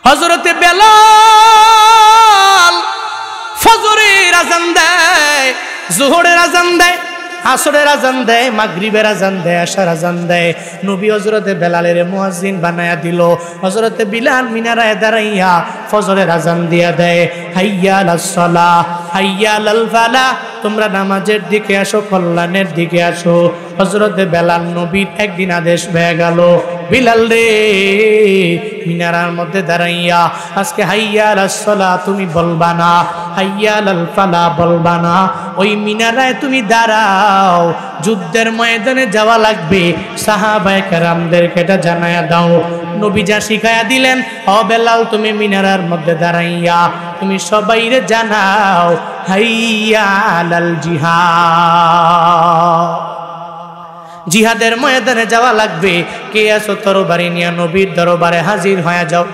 হযরতে বেলাল ফজরের আযান দেয়, যোহরের আযান দেয়, আসরের আযান দেয়, মাগরিবের আযান দেয়, আশার আযান দেয়। নবী হযরতে বেলালের মুয়াজ্জিন বানায়া দিল। হযরতে বিলাল মিনারায় দাঁড়াইয়া ফজরের আযান দিয়া দেয়, হাইয়া আলাস সালাহ হাইয়া আলাল ফালাহ, তোমরা নামাজের দিকে আসো, কল্যাণের দিকে আসো। হযরতে বেলাল নবীর একদিন আদেশ হয়ে গেল, বিলাল রে মিনারার মধ্যে দাঁড়াইয়া আজকে হাইয়া আলাস সালাহ তুমি বলবা না, হাইয়া আলাল ফালাহ বলবা না, ওই মিনারায় তুমি দাঁড়াও, যুদ্ধের ময়দানে যাওয়া লাগবে, সাহাবায়ে কেরামদেরকে এটা জানায়া দাও। নবী যা শিখায়া দিলেন, ও বেলাল তুমি মিনারার মধ্যে দাঁড়াইয়া তুমি সবাইরে জানাও হাইয়া আলাল জিহাদ, জিহাদের ময়দানে যাওয়া লাগবে। কে আছো তরবারি নিয়ে নবীর দরবারে হাজির হয়ে যাও।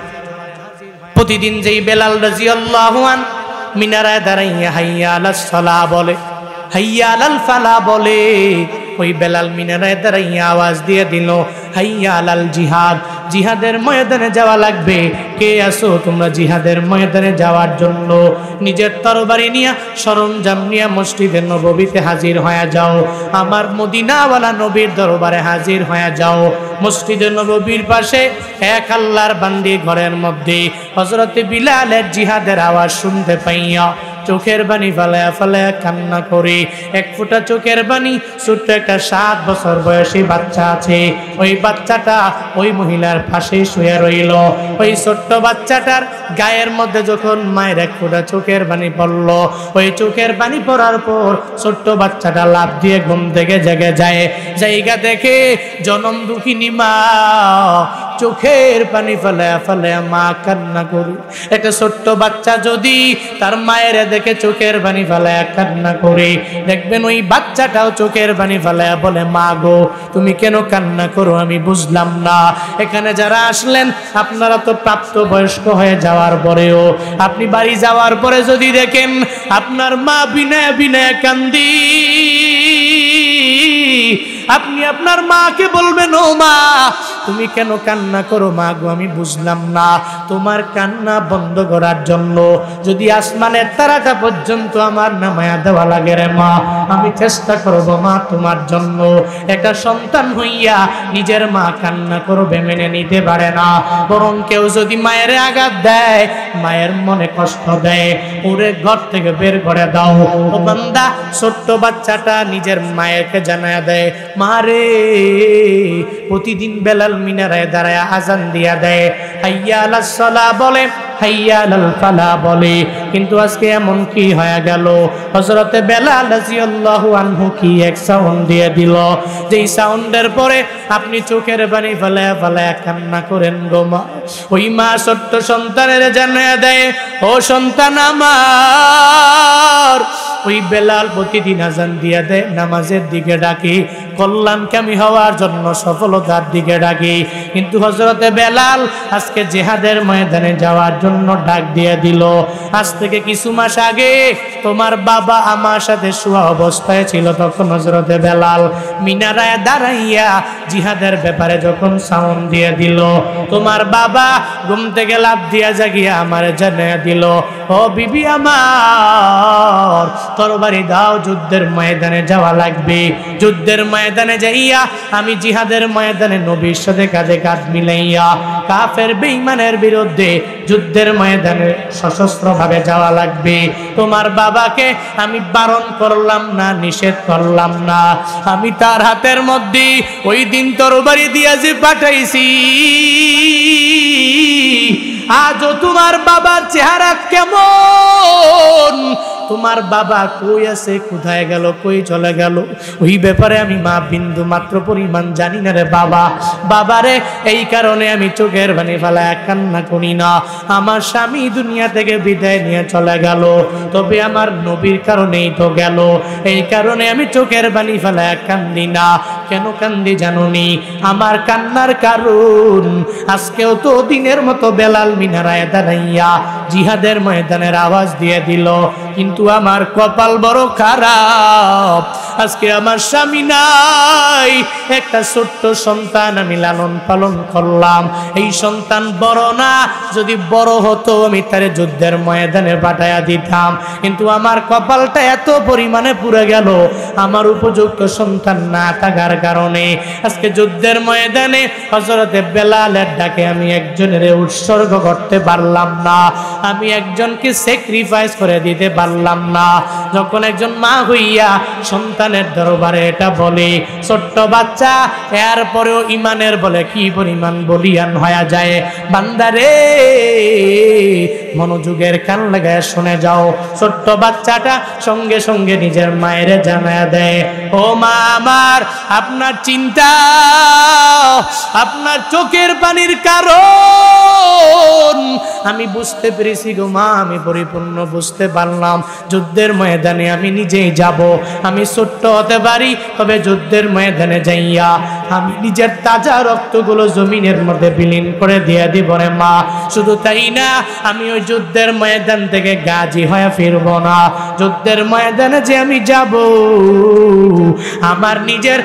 প্রতিদিন যেই বেলাল রাদিয়াল্লাহু আন মিনারায় দাঁড়াইয়া হাইয়া আলাস সালাহ বলে, হাইয়া আলাল ফালাহ বলে, ওই বেলাল মিনারায় দাঁড়াইয়া আওয়াজ দিয়ে দিল, হাইয়া আলাল জিহাদ, জিহাদের ময়দানে যাওয়া লাগবে। কে আসো তোমরা জিহাদের ময়দানে যাওয়ার জন্য? নিজের তরবারি নিয়ে সরঞ্জাম নিয়ে মসজিদে নববীতে হাজির হয়ে যাও, আমার মদিনাওয়ালা নবীর দরবারে হাজির হয়ে যাও। মসজিদে নববীর পাশে এক আল্লাহর বান্দি ঘরের মধ্যে হযরতে বিলালের জিহাদের আওয়াজ শুনতে পাইয়া চোখের বাণী ফালায়া ফালায়া কান্না করে, এক ফোঁটা চোখের বাণী, ছোট্ট একটা 7 বছর বয়সী বাচ্চা আছে, ওই বাচ্চাটা ওই মহিলার পাশে শুয়ে রইল। ওই ছোট্ট বাচ্চাটার গায়ের মধ্যে যখন মায়ের এক ফোঁটা চোখের বাণী পড়ল, ওই চোখের বাণী পড়ার পর ছোট্ট বাচ্চাটা লাফ দিয়ে ঘুম থেকে জেগে যায়। জায়গা দেখে জনম দুঃখিনী মা চোখের পানি ফেলায়া ফেলায়া মা কান্না করে। একটা ছোট্ট বাচ্চা যদি তার মায়ের দেখে চোখের পানি ফেলায়া কান্না করে, দেখবেন ওই বাচ্চাটাও চোখের পানি ফেলায়া বলে, মা গো তুমি কেন কান্না করো আমি বুঝলাম না। এখানে যারা আসলেন আপনারা তো প্রাপ্ত বয়স্ক হয়ে যাওয়ার পরেও আপনি বাড়ি যাওয়ার পরে যদি দেখেন আপনার মা বিনয় বিনয় কান্দি, আপনি আপনার মাকে বলবেন, ও মা তুমি কেন কান্না করো? মা গো আমি বুঝলাম না। তোমার কান্না বন্ধ করার জন্য যদি আসমানের তারাটা পর্যন্ত আমার নামায়া দেওয়া লাগে রে মা, আমি চেষ্টা করব মা তোমার জন্য। একটা সন্তান হইয়া নিজের মা কান্না করবে মেনে নিতে পারে না, বরং কেউ যদি মায়ের আঘাত দেয়, মায়ের মনে কষ্ট দেয়, ওরে ঘর থেকে বের করে দাও। ও বান্দা, ছোট্ট বাচ্চাটা নিজের মায়েরকে জানায়া দেয়, মা রে প্রতিদিন বেলাল মিনারায় দাঁড়ায় আজান দিয়া দেয়, হাইয়া আলাস সালাহ বলে, হাইয়া আলাল ফালাহ বলে। কিন্তু আজকে এমন কি হয়ে গেল? হযরতে বেলাল রাদিয়াল্লাহু আনহু কি এক সাউন্ড দিয়ে দিল, যেই সাউন্ডের পরে আপনি চোখের পানি ফেলায়া ফেলায়া কান্না করেন গো মা। ওই মা ছোট্ট সন্তানের জানায়া দেয়, ও সন্তান আমার, ওই বেলাল প্রতিদিন আজান দিয়া দেয়, নামাজের দিকে ডাকি, কল্যাণকামী হওয়ার জন্য, সফলতার দিকে ডাকি। কিন্তু হযরতে বেলাল আজকে জিহাদের ময়দানে যাওয়ার জন্য ডাক দিয়ে দিল। আজ থেকে কিছু মাস আগে তোমার বাবা আমার সাথে শোয়া অবস্থায় ছিল, তখন হযরতে বেলাল মিনারায় দাঁড়াইয়া জিহাদের ব্যাপারে যখন সাউন্ড দিয়ে দিল, তোমার বাবা ঘুম থেকে লাফ দিয়া জাগিয়া আমার জানিয়ে দিল, ও বিবি আমার তরবারি দাও, যুদ্ধের ময়দানে যাওয়া লাগবে। যুদ্ধের ময়দানে যাইয়া আমি জিহাদের ময়দানে নবীর সাথে কাঁধে কাঁধ মিলাইয়া কাফের বেঈমানের বিরুদ্ধে যুদ্ধের ময়দানে সশস্ত্রভাবে যাওয়া লাগবে। তোমার বাবাকে আমি বারণ করলাম না, নিষেধ করলাম না, আমি তার হাতের মধ্যে ওই দিন তরবারি দিয়া যে পাঠাইছি, আজও তোমার বাবার চেহারা কেমন, তোমার বাবা কই আছে, কোথায় গেল, কই চলে গেল, ওই ব্যাপারে আমি মা বিন্দু মাত্র পরিমাণ জানি না রে বাবা। বাবারে এই কারণে আমি চোখের পানি ফেলায় কান্না করি না। আমার স্বামী দুনিয়া থেকে বিদায় নিয়ে চলে গেল, তবে আমার নবীর কারণেই তো গেল, এই কারণে আমি চোখের পানি ফেলায় কান্দি না। কেন কান্দি জানুনি? আমার কান্নার কারণ আজকেও তো দিনের মতো বেলাল মিনারায় দাঁড়াইয়া জিহাদের ময়দানের আওয়াজ দিয়ে দিল, কিন্তু আমার কপাল বড় খারাপ, আজকে আমার স্বামী নাই, একটা ছোট্ট সন্তান আমি লালন পালন করলাম, এই সন্তান বড় না, যদি বড় হতো আমি তারে যুদ্ধের ময়দানে পাঠাইয়া দিতাম, কিন্তু আমার কপালটা এত পরিমাণে পুড়ে গেল, আমার উপযুক্ত সন্তান না থাকার কারণে আজকে যুদ্ধের ময়দানে হযরতে বেলালের ডাকে আমি একজনের উৎসর্গ করতে পারলাম না, আমি একজনকে স্যাক্রিফাইস করে দিতে পারলাম না। যখন একজন মা হইয়া সন্তানের দরবারে এটা বলে, ছোট্ট বাচ্চা এরপরেও ইমানের বলে কি পরিমাণ বলিয়ান হয়ে যায়। বান্দারে মনোযোগের কান লাগায় শুনে যাও, ছোট্ট বাচ্চাটা সঙ্গে সঙ্গে নিজের মায়ের জানায়া দেয়, ও মা আমার, আপনার চিন্তা, আপনার চোখের পানির কারণ আমি বুঝতে পেরেছি গো মা, আমি পরিপূর্ণ বুঝতে পারলাম। যুদ্ধের ময়দানে আমি নিজেই যাব, আমি ছোট্ট হতে পারি, তবে যুদ্ধের ময়দানে যাইয়া আমি নিজের তাজা রক্তগুলো জমিনের মধ্যে বিলীন করে দিয়ে দিব রে মা। শুধু তাই না, আমি ওই যুদ্ধের ময়দান থেকে গাজী হয়ে ফিরবো না, যুদ্ধের ময়দানে যে আমি যাব আমার নিজের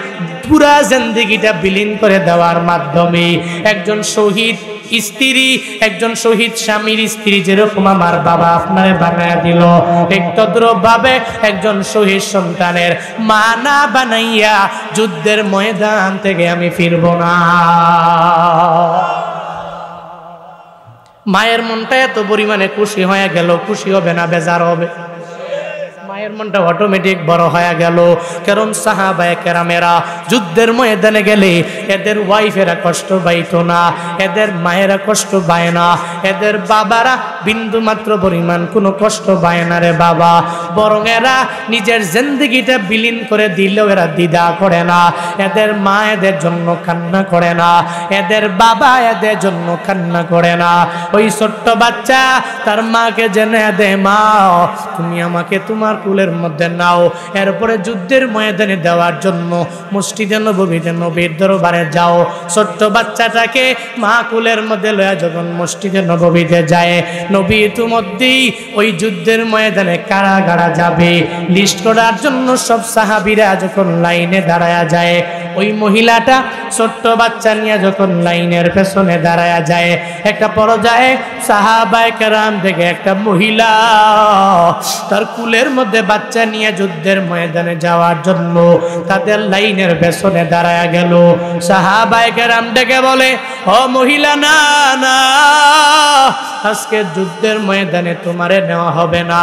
পুরা জিন্দেগিটা বিলীন করে দেওয়ার মাধ্যমে একজন শহীদ স্ত্রী, একজন শহীদ স্বামীর স্ত্রী যেরকম আমার বাবা আপনারে বানায়া দিল, ঠিক তদ্রূপ ভাবে একজন শহীদ সন্তানের মা না বানাইয়া যুদ্ধের ময়দান থেকে আমি ফিরব না। মায়ের মনটা এত পরিমাণে খুশি হয়ে গেল, খুশি হবে না বেজার হবে? মায়ের মনটা অটোমেটিক বড় হয়ে গেল, কারণ সাহাবায়ে কেরামেরা যুদ্ধের ময়দানে গেলে এদের ওয়াইফেরা কষ্ট পাইতো না, এদের মায়েরা কষ্ট পায় না, এদের বাবারা বিন্দু মাত্র পরিমাণ কোনো কষ্ট পায় না রে বাবা, বরং এরা নিজের জিন্দেগিটা বিলীন করে দিলেও এরা দ্বিধা করে না, এদের মা এদের জন্য কান্না করে না, এদের বাবা এদের জন্য কান্না করে না। ওই ছোট্ট বাচ্চা তার মাকে জেনে দে, মা তুমি আমাকে তোমার কুলের মধ্যে নাও, এরপরে যুদ্ধের ময়দানে দেওয়ার জন্য মসজিদে নববীতে নবীর দরবারে যাও। ছোট্ট বাচ্চাটাকে মা কুলের মধ্যে লয়া যখন মসজিদে নববীতে যায়, নবী ইতিমধ্যেই ওই যুদ্ধের ময়দানে কারাগারা যাবে লিস্ট করার জন্য সব সাহাবীরা যখন লাইনে দাঁড়ায়া যায়, ওই মহিলাটা ছোট্ট বাচ্চা নিয়ে যখন লাইনের পেছনে দাঁড়ায়া যায়, একটা পর্যায়ে সাহাবায়ে কেরাম থেকে একটা মহিলা তার কুলের মধ্যে বাচ্চা নিয়ে যুদ্ধের ময়দানে যাওয়ার জন্য তাদের লাইনের পেছনে দাঁড়ায়া গেল। সাহাবায়ে কেরাম ডেকে বলে, ও মহিলা, না না, আজকে যুদ্ধের ময়দানে তোমারে নেওয়া হবে না,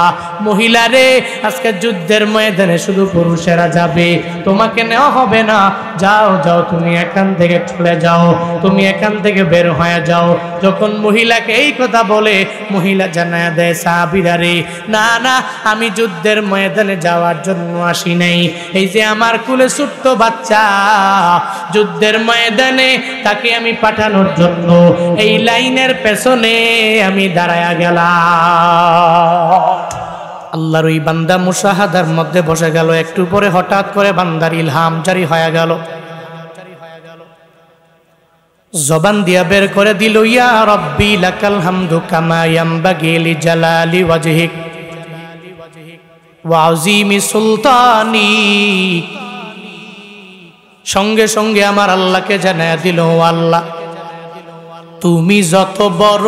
মহিলা রে, আজকে যুদ্ধের ময়দানে শুধু পুরুষেরা যাবে, তোমাকে নেওয়া হবে না, যাও যাও, তুমি এখান থেকে চলে যাও, তুমি এখান থেকে বের হয়ে যাও। যখন মহিলাকে এই কথা বলে, মহিলা জানায়া দেয় সাহাবীরা রে, না না, আমি যুদ্ধের ময়দানে যাওয়ার জন্য আসি নাই, এই যে আমার কুলে ছোট্ট বাচ্চা, যুদ্ধের ময়দানে তাকে আমি পাঠানোর জন্য এই লাইনের পেছনে আমি দাঁড়ায়া গেলাম। আল্লাহর ওই বান্দা মুশাহাদার মধ্যে বসে গেল, একটু পরে হঠাৎ করে বান্দার ইলহাম জারি হয়ে গেল, জবান দিয়া বের করে দিল, ইয়া রব্বি লাকাল হামদু কামা ইয়ামবাগি লিজালালি ওয়াজহিক ওয়া আযীমি সুলতানিক। সঙ্গে সঙ্গে আমার আল্লাহকে জানায়া দিল, ও আল্লাহ, তুমি যত বড়,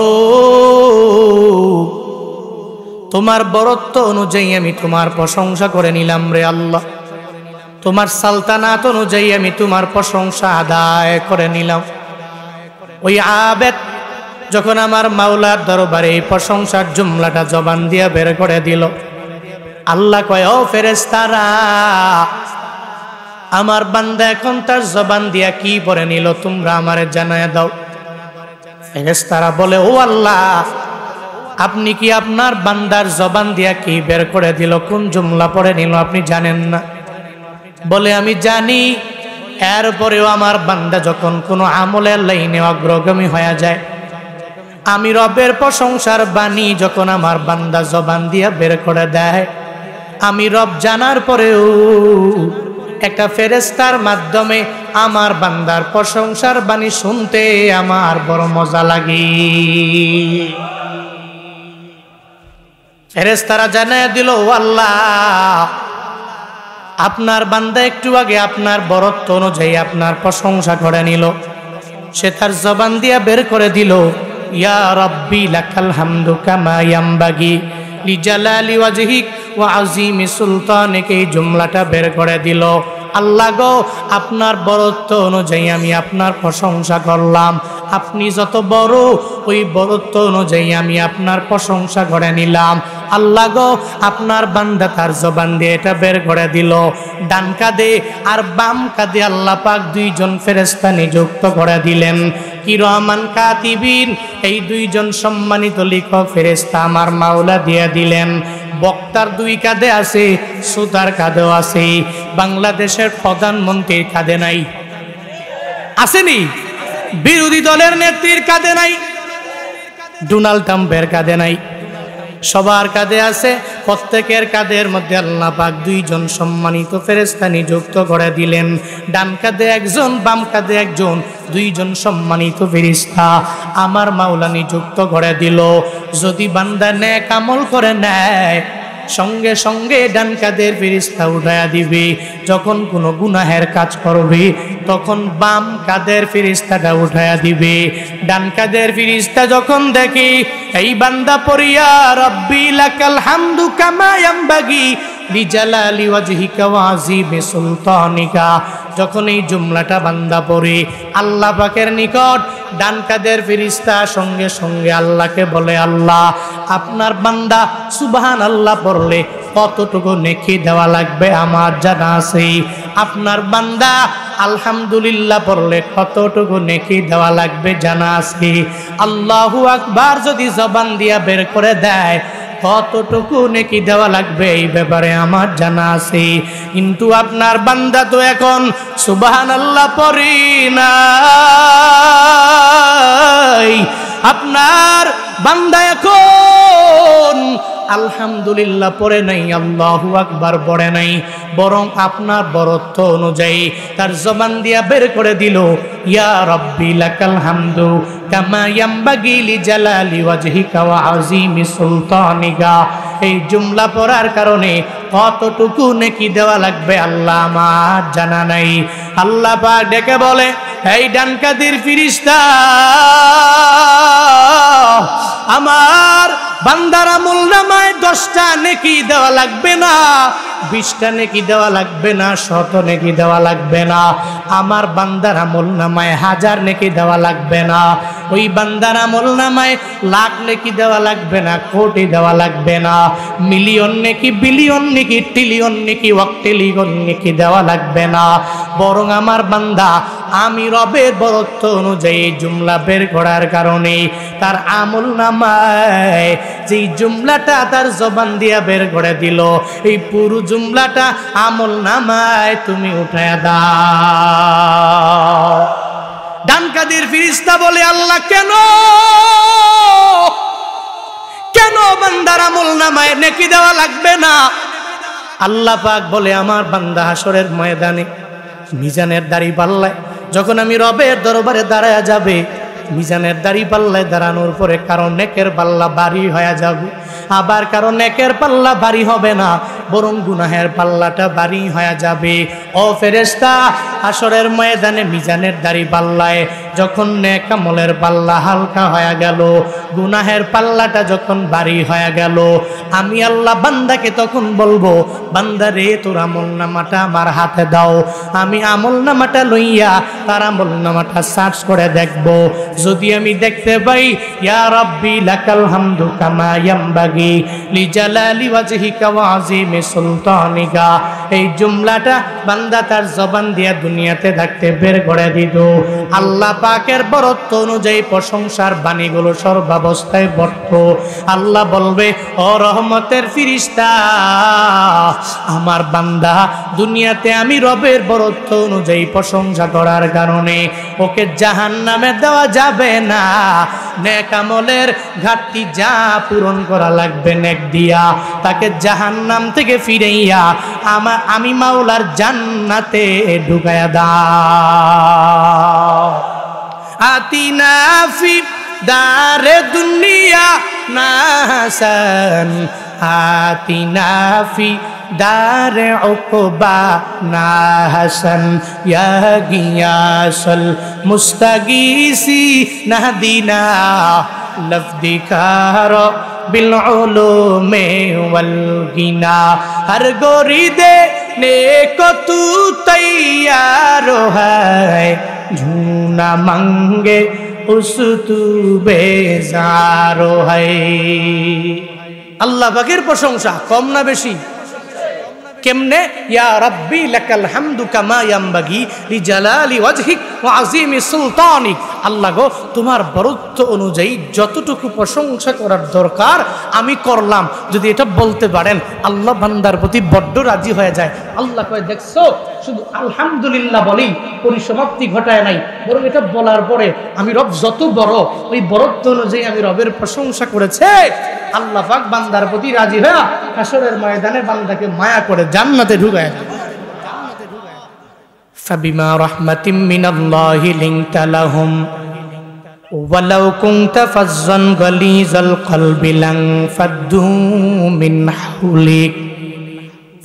তোমার বড়ত্ব অনুযায়ী আমি তোমার প্রশংসা করে নিলাম রে আল্লাহ, তোমার সালতানাত অনুযায়ী আমি তোমার প্রশংসা আদায় করে নিলাম। ওই আবেদ যখন আমার মাওলার দরবারে এই প্রশংসার জুমলাটা জবান দিয়া বের করে দিল, আল্লাহ কয়, ও ফেরেশতারা, আমার বান্দা এখন তার জবান দিয়া কি পড়ে নিল তোমরা আমারে জানায় দাও। ফেরেশতারা বলে, ও আল্লাহ, আপনি কি আপনার বান্দার জবান দিয়া কি বের করে দিল, কোন জুমলা পড়ে নিল আপনি জানেন না? বলে, আমি জানি, এরপরেও আমার বান্দা যখন কোনো আমলের লাইনে অগ্রগামী হয়ে যায়, আমি রবের প্রশংসার বাণী যখন আমার বান্দা জবান দিয়া বের করে দেয়, আমি রব জানার পরেও একটা ফেরেশতার মাধ্যমে আমার বান্দার প্রশংসার বাণী শুনতে আমার বড় মজা লাগে। ফেরেশতারা জানায় দিল, আল্লাহ আপনার বান্দা একটু আগে আপনার বরত্ব অনুযায়ী আপনার প্রশংসা করে নিল। সে তার জবান দিয়া বের করে দিল, ইয়া রাব্বি লাকাল হামদু কামা ইয়ামবাগি লিজালালি ওয়াজহিক ওয়া আযীমি সুলতানিক। এই জুমলাটা বের করে দিল, আল্লাহ গো আপনার বরত্ব অনুযায়ী আমি আপনার প্রশংসা করলাম, আপনি যত বড় ওই বরত্ব অনুযায়ী আমি আপনার প্রশংসা করে নিলাম। আল্লাহ গো আপনার বান্দা তার জবান দিয়ে এটা বের করে দিল। ডান কাঁধে আর বাম কাঁধে আল্লাহ পাক দুইজন ফেরেশতা নিযুক্ত করে দিলেন, কিরামান কাতিবিন। এই দুইজন সম্মানিত লেখক ফেরেশতা আমার মাওলা দিয়ে দিলেন। বক্তার দুই কাঁধে আছে, শ্রোতার কাঁধেও আছে। বাংলাদেশের প্রধানমন্ত্রীর কাঁধে নাই, আসেনি? বিরোধী দলের নেত্রীর কাঁধে নাই, ডোনাল্ড ট্রাম্পের কাঁধে নাই, সবার কাঁধে আছে। প্রত্যেকের কাঁধের মধ্যে আল্লাহ পাক দুইজন সম্মানিত ফেরেশতা নিযুক্ত করে দিলেন। ডান কাঁধে একজন, বাম কাঁধে একজন, দুইজন সম্মানিত ফেরেশতা আমার মাওলা নিযুক্ত করে দিল। যদি বান্দা নেক আমল করে নেয়, সঙ্গে সঙ্গে ডান কাঁধের ফেরেশতা উঠায়া দিবে। যখন কোনো গুনাহের কাজ করবে তখন বাম কাঁধের ফেরেশতাটা উঠায়া দিবে। ডান কাঁধের ফেরেশতা যখন দেখে এই বান্দা পড়িয়া রব্বি লাকাল হামদু কামা ইয়ামবাগি লিজালালি ওয়াজহিকা ওয়া আযীমি সুলতানিকা, যখন এই জুমলাটা বান্দা পড়ে আল্লাহ পাকের নিকট ডান কাঁধের ফেরেশতা সঙ্গে সঙ্গে আল্লাহকে বলে, আল্লাহ আপনার বান্দা সুবহানাল্লাহ পড়লে কতটুকু নেকি দেওয়া লাগবে আমার জানা আছে। আপনার বান্দা আলহামদুলিল্লাহ পড়লে কতটুকু নেকি দেওয়া লাগবে জানা আছে। আল্লাহু আকবার যদি জবান দিয়া বের করে দেয় কতটুকু নেকি দেওয়া লাগবে এই ব্যাপারে আমার জানা আছে। কিন্তু আপনার বান্দা তো এখন সুবহানাল্লাহ পড়ি নাই, আপনার বান্দা এখন আলহামদুলিল্লাহ পড়ে নাই, আল্লাহু আকবার পড়ে নাই, বরং আপনার বরত্ব অনুযায়ী তার জবান দিয়া বের করে দিল, ইয়া রাব্বি লাকাল হামদু কামা ইয়ামবাগি লিজালালি ওয়াজহিকা ওয়া আযীমি সুলতানিকা। এই জুমলা পড়ার কারণে কতটুকু নেকি দেওয়া লাগবে আল্লাহ আমার জানা নাই। আল্লাহ পাক ডেকে বলে, এই ডান কাঁধের ফেরেশতা আমার বান্দার আমলনামায় 10টা নেকি দেওয়া লাগবে না, 20টা নেকি দেওয়া লাগবে না, 100 নেকি দেওয়া লাগবে না। আমার বান্দার আমলনামায় 1000 নেকি দেওয়া লাগবে না, ওই বান্দার আমলনামায় লাখ নেকি দেওয়া লাগবে না, কোটি দেওয়া লাগবে না, মিলিয়ন নেকি, বিলিয়ন নেকি, ট্রিলিয়ন নেকি, অক্টিলিয়ন নেকি দেওয়া লাগবে না। বরং আমার বান্দা আমি রবের বরত্ব অনুযায়ী জুমলা বের করার কারণে তার আমলনামায় যেই জুমলাটা তার জবান দিয়া বের করে দিল, এই পুরো জুমলাটা আমলনামায় তুমি উঠায়া দাও। ডান কাঁধের ফেরেশতা বলে, আল্লাহ কেন কেন বান্দার আমলনামায় নেকি দেওয়া লাগবে না? আল্লাহ পাক বলে, আমার বান্দা হাসরের ময়দানে মিজানের দাড়ি পাল্লায় যখন আমি রবের দরবারে দাঁড়ায়া যাবে, মিজানের দাড়ি পাল্লায় দাঁড়ানোর পরে কারণ নেকের পাল্লা ভারী হয়ে যাবে, আবার কারণ নেকের পাল্লা ভারী হবে না, বরং গুনাহের পাল্লাটা ভারী হয়ে যাবে। ও ফেরেশতা, হাসরের ময়দানে মিজানের দাড়ি পাল্লায় যখন নেক আমলের পাল্লা হালকা হয়ে গেল, গুনাহের পাল্লাটা যখন ভারী হয়ে গেল, আমি আল্লাহ বান্দাকে তখন বলবো, বান্দা রে তোর আমলনামাটা আমার হাতে দাও। আমি আমলনামাটা লইয়া তার আমলনামাটা সার্চ করে দেখব। যদি আমি দেখতে পাই ইয়া রাব্বি লাকাল হামদু কামা ইয়ামবাগি লিজালালি ওয়াজহিকা ওয়া আযীমি সুলতানিকা, এই জুমলাটা বান্দা তার জবান দিয়া দুনিয়াতে থাকতে বের করে দিত, আল্লাহ পাকের বরত্ব অনুযায়ী প্রশংসার বাণীগুলো সর্বাবস্থায় বর্ত। আল্লাহ বলবে, ও রহমতের ফেরেশতা, আমার বান্দা দুনিয়াতে আমি রবের বরত্ব অনুযায়ী প্রশংসা করার কারণে ওকে জাহান্নামে দেওয়া যাবে না, নেক আমলের ঘাটতি যা পূরণ করা লাগবে নেক দিয়া তাকে জাহান্নাম থেকে ফিরাইয়া আমি মাওলার জান্নাতে ঢুকায়া দাও। আতিনা ফি দারে দুনিয়া নাসান আতিনা ফি দারে উকবা না হাসান ইয়া গিয়াসুল মুস্তাগীসি নাহদিনা লফদিকার বিল উলুমে ওয়াল গিনা হর গোরিদে নেকো তু তৈয়ার হ্যায় ঝুনা মাঙ্গে উস তু বেজারো হ্যায়। আল্লাহ পাকের প্রশংসা কম না বেশি? কেমনে? ইয়া রাব্বি লাকাল হামদু কামা ইয়ামবাগি লিজালালি ওয়াজহিক ওয়া আযীমি সুলতানিক। আল্লাহ গো, তোমার বরত্ব অনুযায়ী যতটুকু প্রশংসা করার দরকার আমি করলাম। যদি এটা বলতে পারেন আল্লাহ বান্দার প্রতি বড্ড রাজি হয়ে যায়। আল্লাহ কয়, দেখছো শুধু আলহামদুলিল্লাহ বলেই পরিসমাপ্তি ঘটায় নাই, বরং এটা বলার পরে আমি রব যত বড়, ওই বরত্ব অনুযায়ী আমি রবের প্রশংসা করেছে। আল্লাহ পাক বান্দার প্রতি রাজি হয়ে হাসরের ময়দানে বান্দাকে মায়া করে জান্নাতে ঢুকায় দেয়। ফাবিমা রাহমাতিম মিনাল্লাহি লিনতা লাহুম ওয়ালাউ কুনতা ফাজ্জান গালিজাল কলবি লানফাদ্দু মিন হাওলিক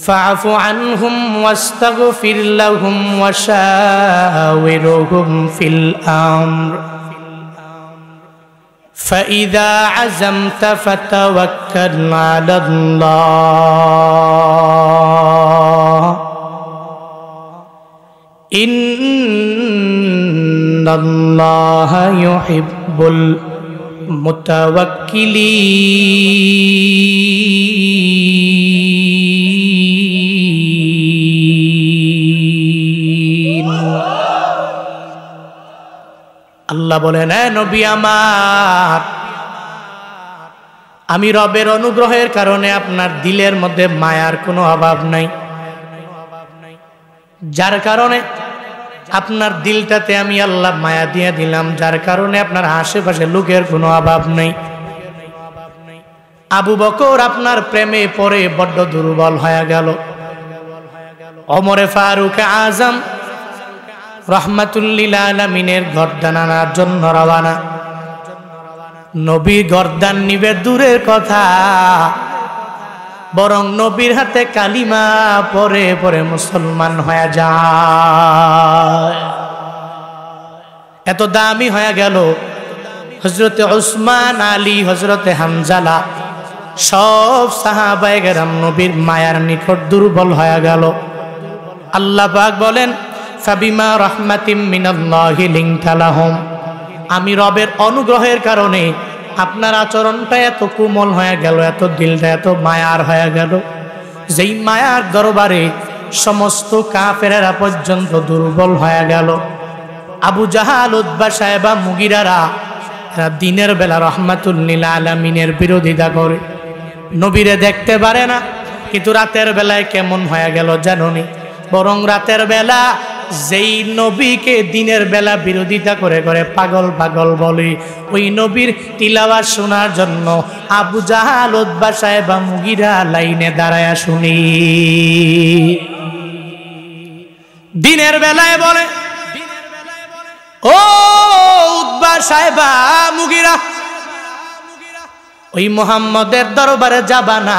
ফাআফু আনহুম ওয়াস্তাগফির লাহুম ওয়াশাওিরহুম ফিল আমর فإذا عزمت فتوكل على الله إن الله يحب المتوكلين। আল্লাহ বলেন, এ নবী আমার, আমি রবের অনুগ্রহের কারণে আপনার দিলের মধ্যে মায়ার কোনো অভাব নাই, যার কারণে আপনার দিলটাতে আমি আল্লাহ মায়া দিয়ে দিলাম, যার কারণে আপনার আশেপাশে লোকের কোনো অভাব নাই। আবু বকর আপনার প্রেমে পড়ে বড্ড দুর্বল হয়ে গেল। ওমরে ফারুক আজম রহমাতুল লিল আলামিনের গর্দান আনার জন্য রওনা। নবী গর্দান নিবে দূরের কথা, বরং নবীর হাতে কালিমা পরে পরে মুসলমান হয়ে যায়। এত দামি হয়ে গেল। হযরতে উসমান, আলী, হযরতে হামজালা সব সাহাবায়ে কেরাম নবীর মায়ার নিকট দুর্বল হয়ে গেল। আল্লাহ পাক বলেন, ফাবিমা রাহমাতিম মিনাল্লাহি লিনতা লাহুম, আমি রবের অনুগ্রহের কারণে আপনার আচরণটা এত কোমল হয়ে গেল, এত দিলটা এত মায়ার হয়ে গেল, যেই মায়ার দরবারে সমস্ত কাফেরেরা পর্যন্ত দুর্বল হয়ে গেল। আবু জাহাল, উতবা, সায়বা, মুগিরারা এরা দিনের বেলা রহমাতুল লিল আলামিনের বিরোধিতা করে, নবীরে দেখতে পারে না। কিন্তু রাতের বেলায় কেমন হয়ে গেল জানোনি? বরং রাতের বেলা যেই নবীকে দিনের বেলা বিরোধিতা করে করে পাগল পাগল বলে, ওই নবীর তিলাওয়াত শোনার জন্য আবু জাহাল, উতবা, সায়বা, মুগিরা লাইনে দাঁড়ায়া শুনি। দিনের বেলায় বলে, ও উতবা, সায়বা, মুগিরা, ওই মুহাম্মদের দরবারে যাবা না,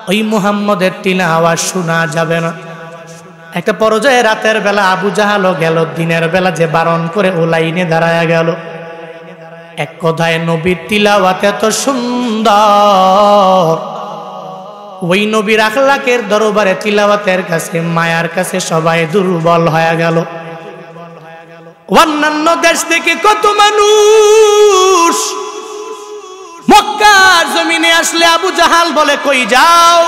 ওই মুহাম্মদের তিলাওয়াত শোনা যাবে না। একটা পর্যায়ে রাতের বেলা আবু জাহালও গেল, দিনের বেলা যে বারণ করে ও লাইনে দাঁড়ায়া গেল। এক কথায় নবীর তিলাওয়াত এত সুন্দর, ওই নবীর আখলাকের দরবারে তিলাওয়াতের কাছে, মায়ার কাছে সবাই দুর্বল হয়ে গেল। অন্যান্য দেশ থেকে কত মানুষ মক্কার জমিনে আসলে আবু জাহাল বলে, কই যাও?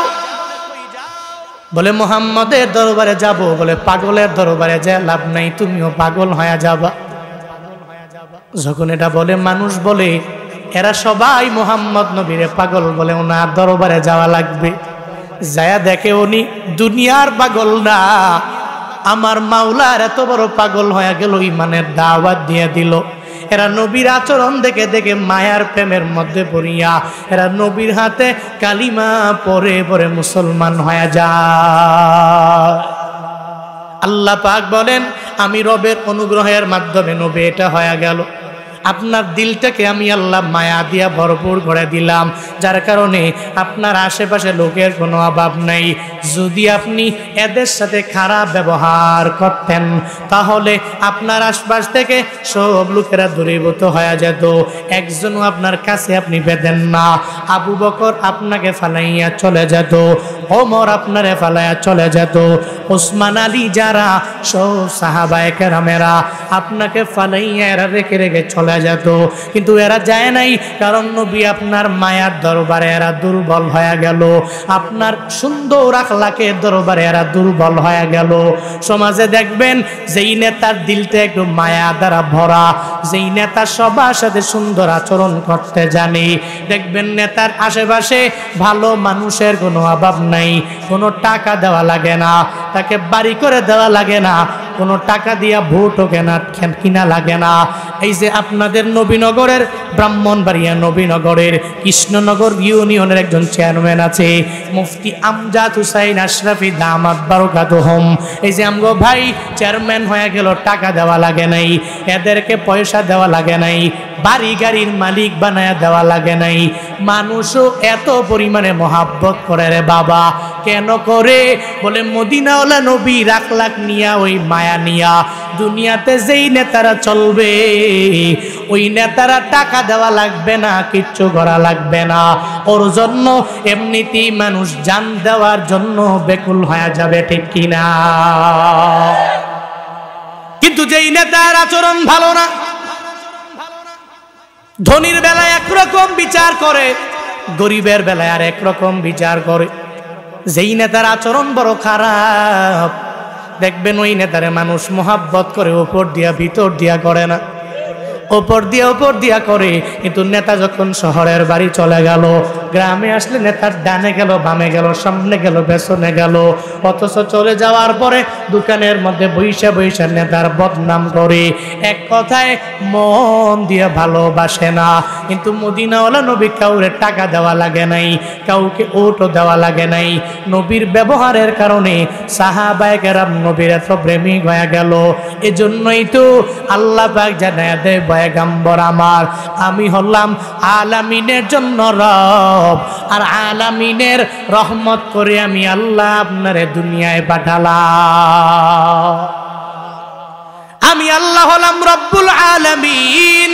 বলে মুহাম্মদের দরবারে যাব। বলে পাগলের দরবারে যায় লাভ নাই, তুমিও পাগল হয়ে যাবা। যখন এটা বলে মানুষ বলে এরা সবাই মুহাম্মদ নবীরে পাগল বলে, ওনার দরবারে যাওয়া লাগবে। যায়া দেখে উনি দুনিয়ার পাগল না, আমার মাওলার এত বড় পাগল হয়ে গেল, ইমানের দাওয়াত দিয়ে দিল। এরা নবীর আচরণ দেখে দেখে মায়ার প্রেমের মধ্যে পড়িয়া এরা নবীর হাতে কালিমা পরে পরে মুসলমান হয়ে যায়। আল্লাহ পাক বলেন, আমি রবের অনুগ্রহের মাধ্যমে নবী এটা হয়ে গেল। আপনার দিলটাকে আমি আল্লাহ মায়া দিয়া ভরপুর করে দিলাম, যার কারণে আপনার আশেপাশে লোকের কোনো অভাব নাই। যদি আপনি এদের সাথে খারাপ ব্যবহার করতেন তাহলে আপনার আশপাশ থেকে সব লোকেরা দূরীভূত হয়ে যেত, একজনও আপনার কাছে আপনি পেতেন না। আবু বকর আপনাকে ফালাইয়া চলে যেত, ওমর আপনারে ফালাইয়া চলে যেত, ওসমান আলী যারা সব সাহাবায়ে কেরামেরা আপনাকে ফালাইয়া এরা রেখে রেখে চলে যেত, কিন্তু এরা যায় নাই, কারণ নবী আপনার মায়ার দরবারে এরা দুর্বল হয়ে গেল, আপনার সুন্দর আখলাকের দরবারে এরা দুর্বল হয়ে গেল। সমাজে দেখবেন যেই নেতার দিলটা একটু মায়া দ্বারা ভরা, যেই নেতা সবার সাথে সুন্দর আচরণ করতে জানে, দেখবেন নেতার আশেপাশে ভালো মানুষের কোনো অভাব নাই, কোনো টাকা দেওয়া লাগে না, তাকে বাড়ি করে দেওয়া লাগে না, কোনো টাকা দিয়া ভোটও কিনা লাগে না। এই যে আপনাদের নবীনগরের ব্রাহ্মণবাড়িয়া নবীনগরের কৃষ্ণনগর ইউনিয়নের একজন চেয়ারম্যান আছে, মুফতি আমজাদ হুসাইন আশরাফি দামাত বারাকাতুহুম। এই যে আমগো ভাই চেয়ারম্যান হয়ে গেল, টাকা দেওয়া লাগে নাই, এদেরকে পয়সা দেওয়া লাগে নাই, বাড়ি গাড়ির মালিক বানায়া দেওয়া লাগে নাই। মানুষও এত পরিমাণে মহাব্বত করে রে বাবা, কেন করে? বলে মদিনাওয়ালা নবী আখলাক নিয়া, ওই মায়া নিয়া দুনিয়াতে যেই নেতারা চলবে, ওই নেতারা টাকা দেওয়া লাগবে না, কিচ্ছু করা লাগবে না, ওর জন্য এমনিতেই মানুষ জান দেওয়ার জন্য বেকুল হয়ে যাবে, ঠিক কিনা? কিন্তু যেই নেতার আচরণ ভালো না, ধনীর বেলায় একরকম বিচার করে, গরিবের বেলায় আর একরকম বিচার করে। যেই নেতার আচরণ বড় খারাপ, দেখবেন ওই নেতারে মানুষ মোহাব্বত করে, উপর দিয়া ভিতর দিয়া করে না, উপর দিয়া করে। কিন্তু নেতা যখন শহরের বাড়ি চলে গেল, গ্রামে আসলে নেতার ডানে গেল, বামে গেল, সামনে গেল, পেছনে গেল, অথচ চলে যাওয়ার পরে দোকানের মধ্যে বৈশা বৈশা নেতার বদনাম করে, এক কথায় মন দিয়ে ভালোবাসে না। কিন্তু মদিনাওয়ালা নবী কাউরে টাকা দেওয়া লাগে নাই, কাউকে ওটও দেওয়া লাগে নাই। নবীর ব্যবহারের কারণে সাহাবায়ে কেরাম নবীর এত প্রেমিক হয়ে গেল। এজন্যই তো আল্লাহ পাক জানায়া দেয়, পয়গম্বর আমার, আমি হলাম আলামিনের জন্য রব, আর আলামিনের রহমত করে আমি আল্লাহ আপনারে দুনিয়ায় পাঠালাম। আমি আল্লাহ হলাম রব্বুল আলামিন,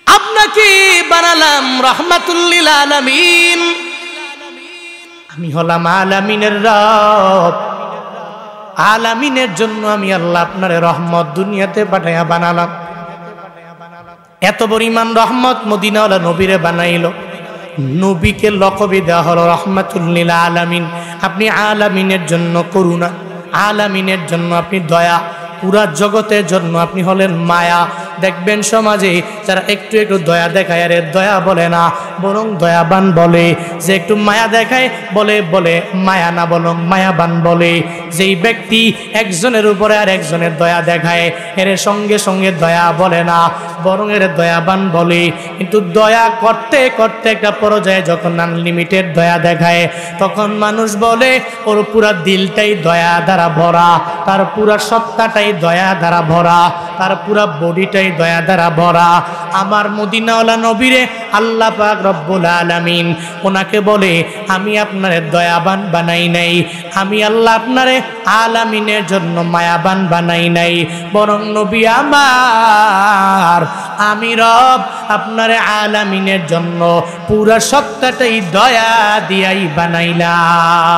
আপনাকে বানালাম রহমাতুল লিল আলামিন। আমি হলাম আলামিনের রব, আলামিনের জন্য আমি আল্লাহ আপনারে রহমত দুনিয়াতে পাঠাইয়া বানালাম। এত পরিমাণ রহমত মদিনাওয়ালা নবীরে বানাইলো, নবীকে লকবে দেওয়া হলো রহমাতুল লিল আলামিন। আপনি আলামিনের জন্য করুণা, আলামিনের জন্য আপনি দয়া, পুরা জগতের জন্য আপনি হলেন মায়া। দেখবেন সমাজে যারা একটু একটু দয়া দেখায়, আরে দয়া বলে না, বরং দয়াবান বলে। যে একটু মায়া দেখায় বলে মায়া না, বরং মায়াবান বলে। যেই ব্যক্তি একজনের উপরে আর একজনের দয়া দেখায়, এর সঙ্গে সঙ্গে দয়া বলে না, বরং এর দয়াবান বলে। কিন্তু দয়া করতে করতে একটা পর্যায়ে যখন আনলিমিটেড দয়া দেখায়, তখন মানুষ বলে ওর পুরা দিলটাই দয়া দ্বারা ভরা, তার পুরা সত্তাটাই দয়া দ্বারা ভরা, তার পুরা বডিটাই দয়া দ্বারা ভরা। আমার মদিনাওয়ালা নবীরে আল্লাহ পাক রব্বুল আলামিন ওনাকে বলে, আমি আপনারে দয়াবান বানাই নাই, আমি আল্লাহ আপনারে আলামিনের জন্য মায়াবান বানাই নাই, বরং নবী আমার, আমি রব আপনারে আলামিনের জন্য পুরা সত্তাটাই দয়া দিয়াই বানাইলাম।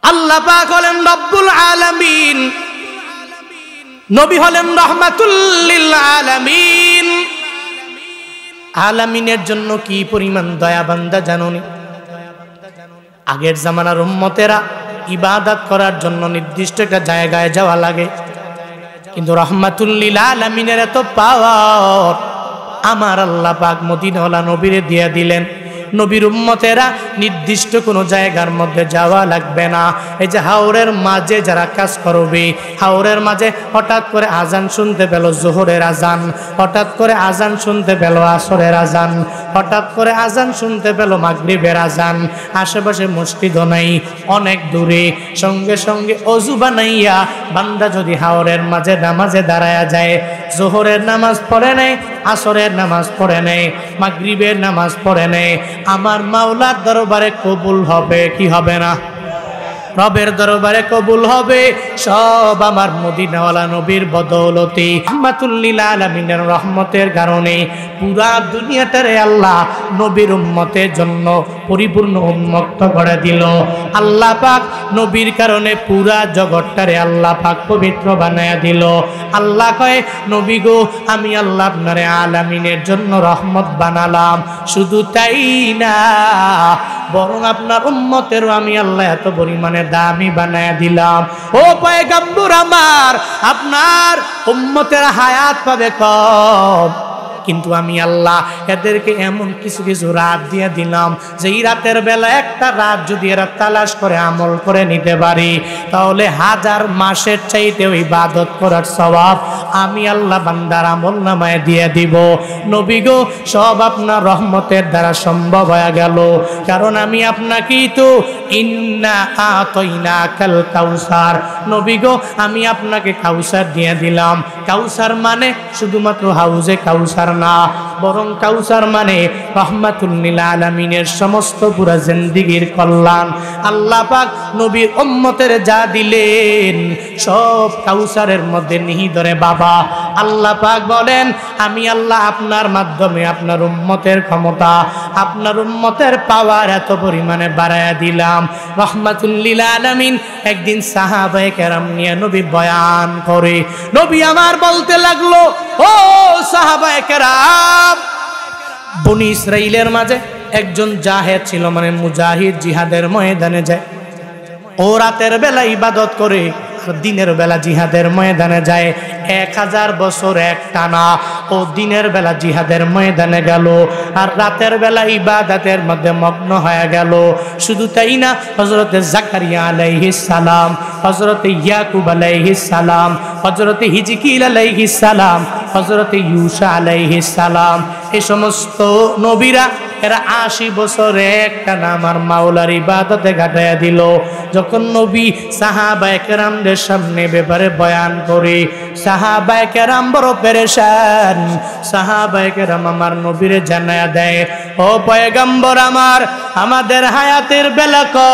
আল্লাহ পাক হলেন রব্বুল আলামিন, নবী হলেন রহমাতুল লিল আলামিন। আলামিনের জন্য কি পরিমাণ দয়া বান্দা জানোনি? আগের জামানার উম্মতেরা ইবাদত করার জন্য নির্দিষ্ট একটা জায়গায় যাওয়া লাগে, কিন্তু রহমাতুল লিল আলামিনের এত পাওয়ার আমার আল্লাহ পাক মদিনাওয়ালা নবীরে দিয়ে দিলেন। নবীর উম্মতেরা নির্দিষ্ট কোনো জায়গার মধ্যে যাওয়া লাগবে না। এই যে হাওরের মাঝে যারা কাজ করবে, হাওরের মাঝে হঠাৎ করে আজান শুনতে পেল জোহরের আজান, হঠাৎ করে আজান শুনতে পেল আসরের আজান, হঠাৎ করে আজান শুনতে পেল মাগরিবের আজান, আশেপাশে মসজিদও নাই, অনেক দূরে, সঙ্গে সঙ্গে অজু বানাইয়া বান্দা যদি হাওরের মাঝে নামাজে দাঁড়ায়া যায়, জোহরের নামাজ পড়ে নেয়, আসরের নামাজ পড়ে নেয়, মাগরিবের নামাজ পড়ে নেয়, আমার মাওলার দরবারে কবুল হবে কি হবে না? রবের দরবারে কবুল হবে। সব আমার মদিনাওয়ালা নবীর বদৌলতে, রাহমাতুল লিল আলামিনের রহমতের কারণে পুরা দুনিয়াটারে আল্লাহ নবীর উম্মতের জন্য পরিপূর্ণ উন্মুক্ত করে দিল। আল্লাহ পাক নবীর কারণে পুরা জগৎটারে আল্লাহ পাক পবিত্র বানায়া দিল। আল্লাহ কয়, নবী গো, আমি আল্লাহ আপনারে আলামিনের জন্য রহমত বানালাম। শুধু তাই না, বরং আপনার উম্মতেরও আমি আল্লাহ এত পরিমাণে দামি বানায়া দিলাম। ও পয়গম্বর আমার, আপনার উম্মতের হায়াত পাবে কম, কিন্তু আমি আল্লাহ এদেরকে এমন কিছু কিছু রাত দিয়ে দিলাম, যে এই রাতের বেলা একটা রাত যদি এরা তালাশ করে আমল করে নিতে পারি, তাহলে 1000 মাসের চাইতেও ইবাদত করার সওয়াব আমি আল্লাহ বান্দার আমল নামায় দিয়ে দিব। নবী গো, সব আপনার রহমতের দ্বারা সম্ভব হয়ে গেল, কারণ আমি আপনাকেই তো ইন্না আতাইনাকাল কাউসার, নবী গো, আমি আপনাকে কাউসার দিয়ে দিলাম। কাউসার মানে শুধুমাত্র হাউজে কাউসার না, বরং কাউসার মানে রাহমাতুল লিল আলামিনের সমস্ত পুরা জিন্দেগীর কল্যাণ। আল্লাহ পাক নবীর উম্মতের যা দিলেন সব কাউসারের মধ্যে নিহিত। বাবা, আল্লাহ পাক বলেন, আমি আল্লাহ আপনার মাধ্যমে আপনার উম্মতের ক্ষমতা, আপনার উম্মতের পাওয়ার এত পরিমাণে বাড়ায়া দিলাম। রাহমাতুল লিল আলামিন একদিন সাহাবায়ে কেরাম নিয়ে নবী বয়ান করে, নবী আমার বলতে লাগলো, ও সাহাবায়ে কেরাম, বনি ইসরাইলের মাঝে একজন জাহেদ ছিল, মানে মুজাহিদ, জিহাদের ময়দানে যায়। ও রাতের বেলা ইবাদত করে আর দিনের বেলা জিহাদের ময়দানে যায়। 1000 বছর এক টানা ও দিনের বেলা জিহাদের ময়দানে গেল আর রাতের বেলা ইবাদতের মধ্যে মগ্ন হয়ে গেল। শুধু তাই না, হযরতে জাকারিয়া আলাইহিস সালাম, হযরতে ইয়াকুব আলাইহিস সালাম, হযরতে হিজকিল আলাইহিস সালাম, হযরতে ইউসা আলাইহিস সালাম, এই সমস্ত নবীরা এরা 80 বছর একটানা আমার মাওলার ইবাদতে কাটাইয়া দিল। যখন নবী সাহাবায়ে কেরামদের সামনে ব্যাপারে বয়ান করে, সাহাবায়ে কেরাম বড় পেরেশান। সাহাবায়ে কেরাম আমার নবীরে জানায়া দেয়, ও পয়গম্বর আমার, আমাদের হায়াতের বেলা কম,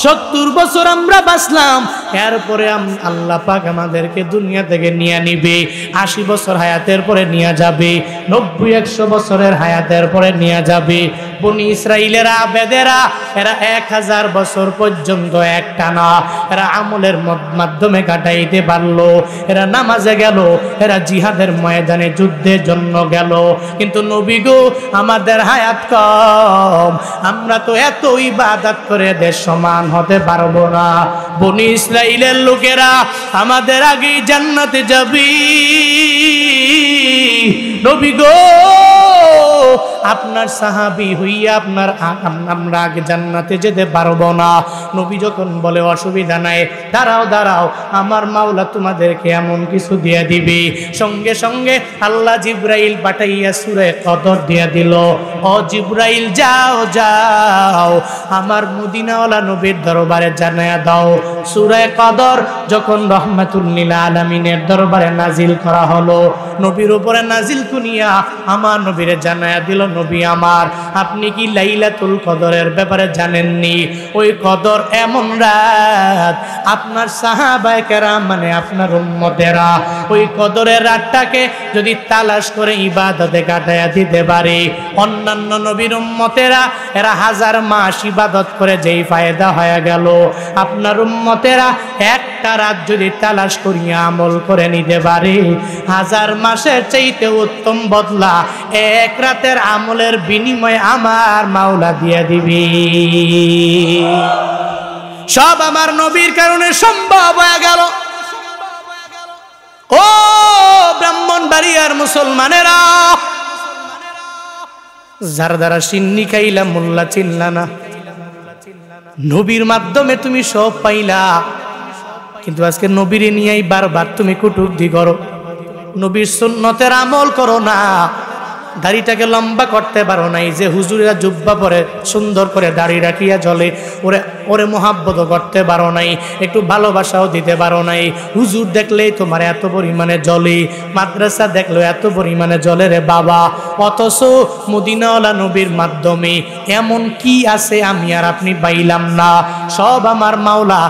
70 বছর আমরা বাঁচলাম, এরপরে আল্লাহ পাক আমাদেরকে দুনিয়া থেকে নিয়ে নিবে। 80 বছর হায়াতের পরে নিয়ে যাবে, 90-100 বছরের হায়াতের পরে নিয়ে যাবে। বনি ইসরাইলেরা, বেদেরা, এরা 1000 বছর পর্যন্ত একটানা এরা আমলের মাধ্যমে কাটাইতে পারলো। এরা নামাজে গেল, এরা জিহাদের ময়দানে যুদ্ধের জন্য গেল, কিন্তু নবী গো, আমাদের হায়াত কম, আমরা তো এত ইবাদত করে এদের সমান হতে পারবো না। বনি ইসরাইলের লোকেরা আমাদের আগেই জান্নাতে যাবে। নবী গো, আপনার সাহাবী হইয়া আমরা আগে জান্নাতে যেতে পারবো না। নবী যখন বলে, অসুবিধা নাই, দাঁড়াও দাঁড়াও, আমার মাওলা তোমাদেরকে এমন কিছু দিয়ে দিবে। সঙ্গে সঙ্গে আল্লাহ জিব্রাইল পাঠাইয়া সূরা কদর দিয়ে দিল। ও জিব্রাইল, যাও যাও, আমার মদিনাওয়ালা নবীর দরবারে জানায়া দাও, সূরা কদর যখন রাহমাতুল লিল আলামিনের দরবারে নাজিল করা হলো, নবীর উপরে নাজিল কুনিয়া আমার নবীরে জানায়া দিল, নবী আমার, আপনি কি লাইলাতুল কদরের ব্যাপারে জানেননি? ওই কদর এমন রাত, আপনার সাহাবায়ে কেরাম মানে আপনার উম্মতেরা ওই কদরের রাতটাকে যদি তালাশ করে ইবাদতে কাটায়া দিতে পারে, অন্যান্য নবীর উম্মতেরা এরা 1000 মাস ইবাদত করে যেই ফায়দা হয়ে গেল, আপনার উম্মতেরা একটা রাত যদি তালাশ করিয়া আমল করে নিতে পারে, 1000 মাসের চাইতে উত্তম বদলা এক রাতের আমলের বিনিময়ে আমার মাওলা দিয়ে দিবি। সব আমার নবীর কারণে সম্ভব হয়ে গেল। ও ব্রাহ্মণবাড়িয়ার মুসলমানেরা, যার দ্বারা সিন্নি খাইলা মোল্লা চিনলা না, নবীর মাধ্যমে তুমি সব পাইলা, কিন্তু আজকে নবীরে নিয়েই বারবার তুমি কটূক্তি করো, নবীর সুন্নতের আমল করো না, দাড়িটাকে লম্বা করতে পারো নাই, যে হুজুরেরা জুব্বা পরে সুন্দর করে দাড়ি রাখিয়া চলে ওরে ওরে মোহাব্বত করতে পারো নাই, একটু ভালোবাসাও দিতে পারো নাই। হুজুর দেখলেই তোমার এত পরিমাণে জ্বলে, মাদ্রাসা দেখলেও এত পরিমাণে জ্বলে রে বাবা। অথচ মদিনাওয়ালা নবীর মাধ্যমে এমন কি আছে আমি আর আপনি পাইলাম না? সব আমার মাওলা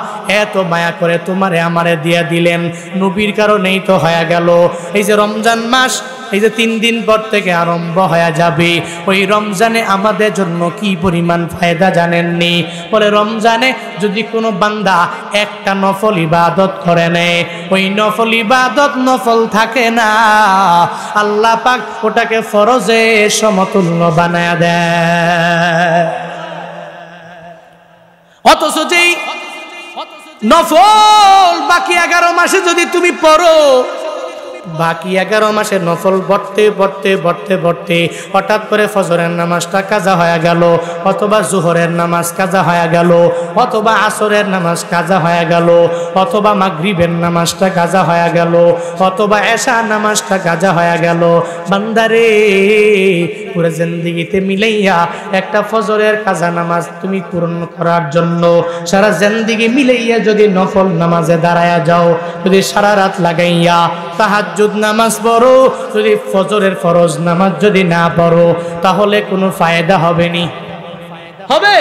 এত মায়া করে তোমারে আমারে দিয়া দিলেন, নবীর কারণেই তো হয়ে গেল। এই যে রমজান মাস, এই যে 3 দিন পর থেকে আরম্ভ হয়ে যাবে, ওই রমজানে আমাদের জন্য কি পরিমাণ ফায়দা জানেননি? বলে রমজানে যদি কোনো বান্দা একটা নফল ইবাদত করে নেয়, ওই নফল ইবাদত নফল থাকে না, আল্লাহ পাক ওটাকে ফরজে সমতুল্য বানায় দেয়। অথচ যেই নফল বাকি 11 মাসে যদি তুমি পড়ো, বাকি 11 মাসে নফল পড়তে পড়তে পড়তে পড়তে হঠাৎ করে ফজরের নামাজটা কাজা হয়ে গেল, অথবা জোহরের নামাজ কাজা হয়ে গেল, অথবা আসরের নামাজ কাজা হয়ে গেল, অথবা মাগরিবের নামাজটা কাজা হয়ে গেল, অথবা এশা নামাজটা কাজা হয়ে গেল। বান্দারে পুরো জিন্দেগিতে মিলাইয়া একটা ফজরের কাজা নামাজ তুমি পূরণ করার জন্য সারা জিন্দেগি মিলাইয়া যদি নফল নামাজে দাঁড়ায়া যাও, যদি সারা রাত লাগাইয়া তাহাজ্জুদ নামাজ পড়ো, যদি ফজরের ফরজ নামাজ যদি না পড়ো, তাহলে কোনো ফায়দা হবে নি? হবে?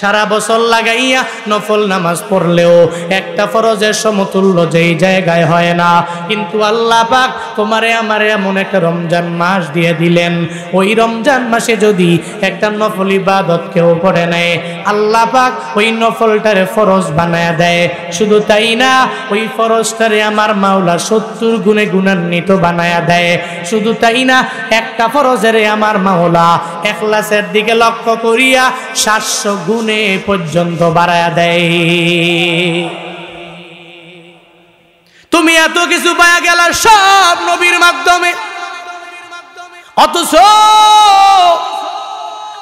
সারা বছর লাগাইয়া নফল নামাজ পড়লেও একটা ফরজের সমতুল্য যেই জায়গায় হয় না। কিন্তু আল্লাহ পাক তোমারে আমারে এমন একটা রমজান মাস দিয়ে দিলেন, ওই রমজান মাসে যদি একটা নফল ইবাদত কেউ করে নেয়, আল্লাহ পাক ওই নফলটারে ফরজ বানায়া দেয়। শুধু তাই না, ওই ফরজটারে আমার মাওলা 70 গুণে গুণান্বিত বানায়া দেয়। শুধু তাই না, একটা ফরজেরে আমার মাওলা ইখলাসের দিকে লক্ষ্য করিয়া 700 গুণ পর্যন্ত বাড়ায়া দেয়। তুমি এত কিছু পায়া গেল সব নবীর মাধ্যমে, অথচ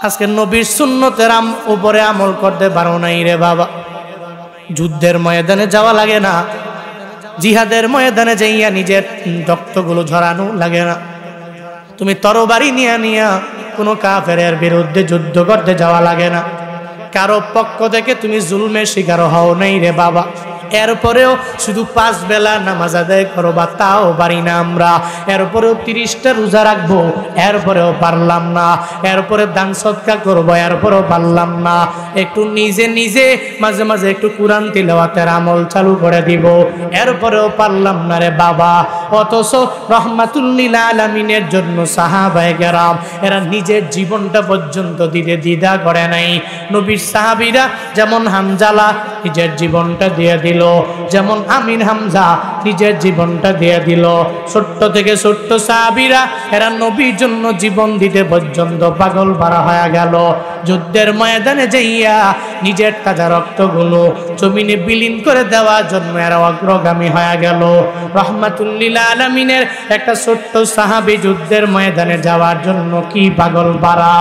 আজকে নবীর সুন্নতের উপরে আমল করতে পারো নাই রে বাবা। যুদ্ধের ময়দানে যাওয়া লাগে না, জিহাদের ময়দানে যাইয়া নিজের রক্তগুলো ঝরানো লাগে না, তুমি তরবারি নিয়া নিয়া কোনো কাফেরের বিরুদ্ধে যুদ্ধ করতে যাওয়া লাগে না, কারো পক্ষ থেকে তুমি জুলমের শিকার হও নাই রে বাবা। এরপরেও শুধু 5 বেলা নামাজ আদায় করবা, তাও পারি না আমরা। এরপরেও 30টা রোজা রাখবো, এরপরেও পারলাম না। এরপরে দান সদকা করবো, এরপরেও পারলাম না। একটু নিজে নিজে মাঝে মাঝে একটু কোরআন তিলাওয়াতের আমল চালু করে দিব, এরপরেও পারলাম না রে বাবা। অথচ রহমাতুল লিল আলামিনের জন্য সাহাবায়ে কেরাম এরা নিজের জীবনটা পর্যন্ত দিতে দ্বিধা করে নাই। নবীর সাহাবীরা যেমন হামজালা নিজের জীবনটা দিয়ে দিল, যেমন আমির হামজা নিজের জীবনটা দিয়ে দিল, ছোট্ট থেকে ছোট্ট সাহাবীরা এরা নবীর জন্য জীবন দিতে পর্যন্ত পাগল পারা হয়ে গেল। যুদ্ধের ময়দানে যাইয়া নিজের তাজা রক্তগুলো জমিনে বিলীন করে দেওয়ার জন্য এরা অগ্রগামী হয়ে গেল। রহমাতুল লিল আলামিনের একটা ছোট্ট সাহাবী যুদ্ধের ময়দানে যাওয়ার জন্য কি পাগল পারা।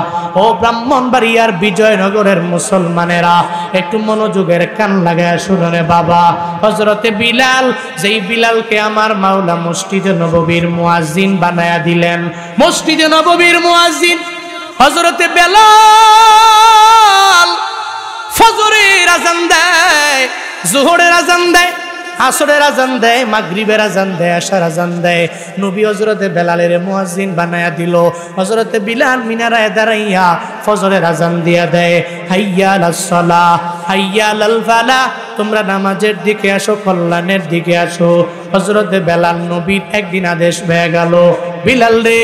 ও ব্রাহ্মণবাড়িয়ার বিজয়নগরের মুসলমানেরা একটু মনোযোগের কান লাগায় শুনে বাবা। হযরতে বিলাল, যেই বিলালকে আমার মাওলা মসজিদে নববীর মুয়াজ্জিন বানায়া দিলেন, মসজিদে নববীর মুয়াজ্জিন হযরতে বেলাল ফজরের আযান দেয়, যোহরের আযান দেয়, আসরের আযান দেয়, মাগরিবের আযান দেয়, এশার আযান দেয়। নবী হযরতে বেলালের মুয়াজ্জিন বানায়া দিল। হযরতে বিলাল মিনারায় দাঁড়াইয়া ফজরের আযান দিয়া দেয়, হাইয়া আলাস সালাহ হাইয়া আলাল ফালাহ, তোমরা নামাজের দিকে আসো, কল্যাণের দিকে আসো। হযরতে বেলাল নবীর একদিন আদেশ হয়ে গেল, বিলাল রে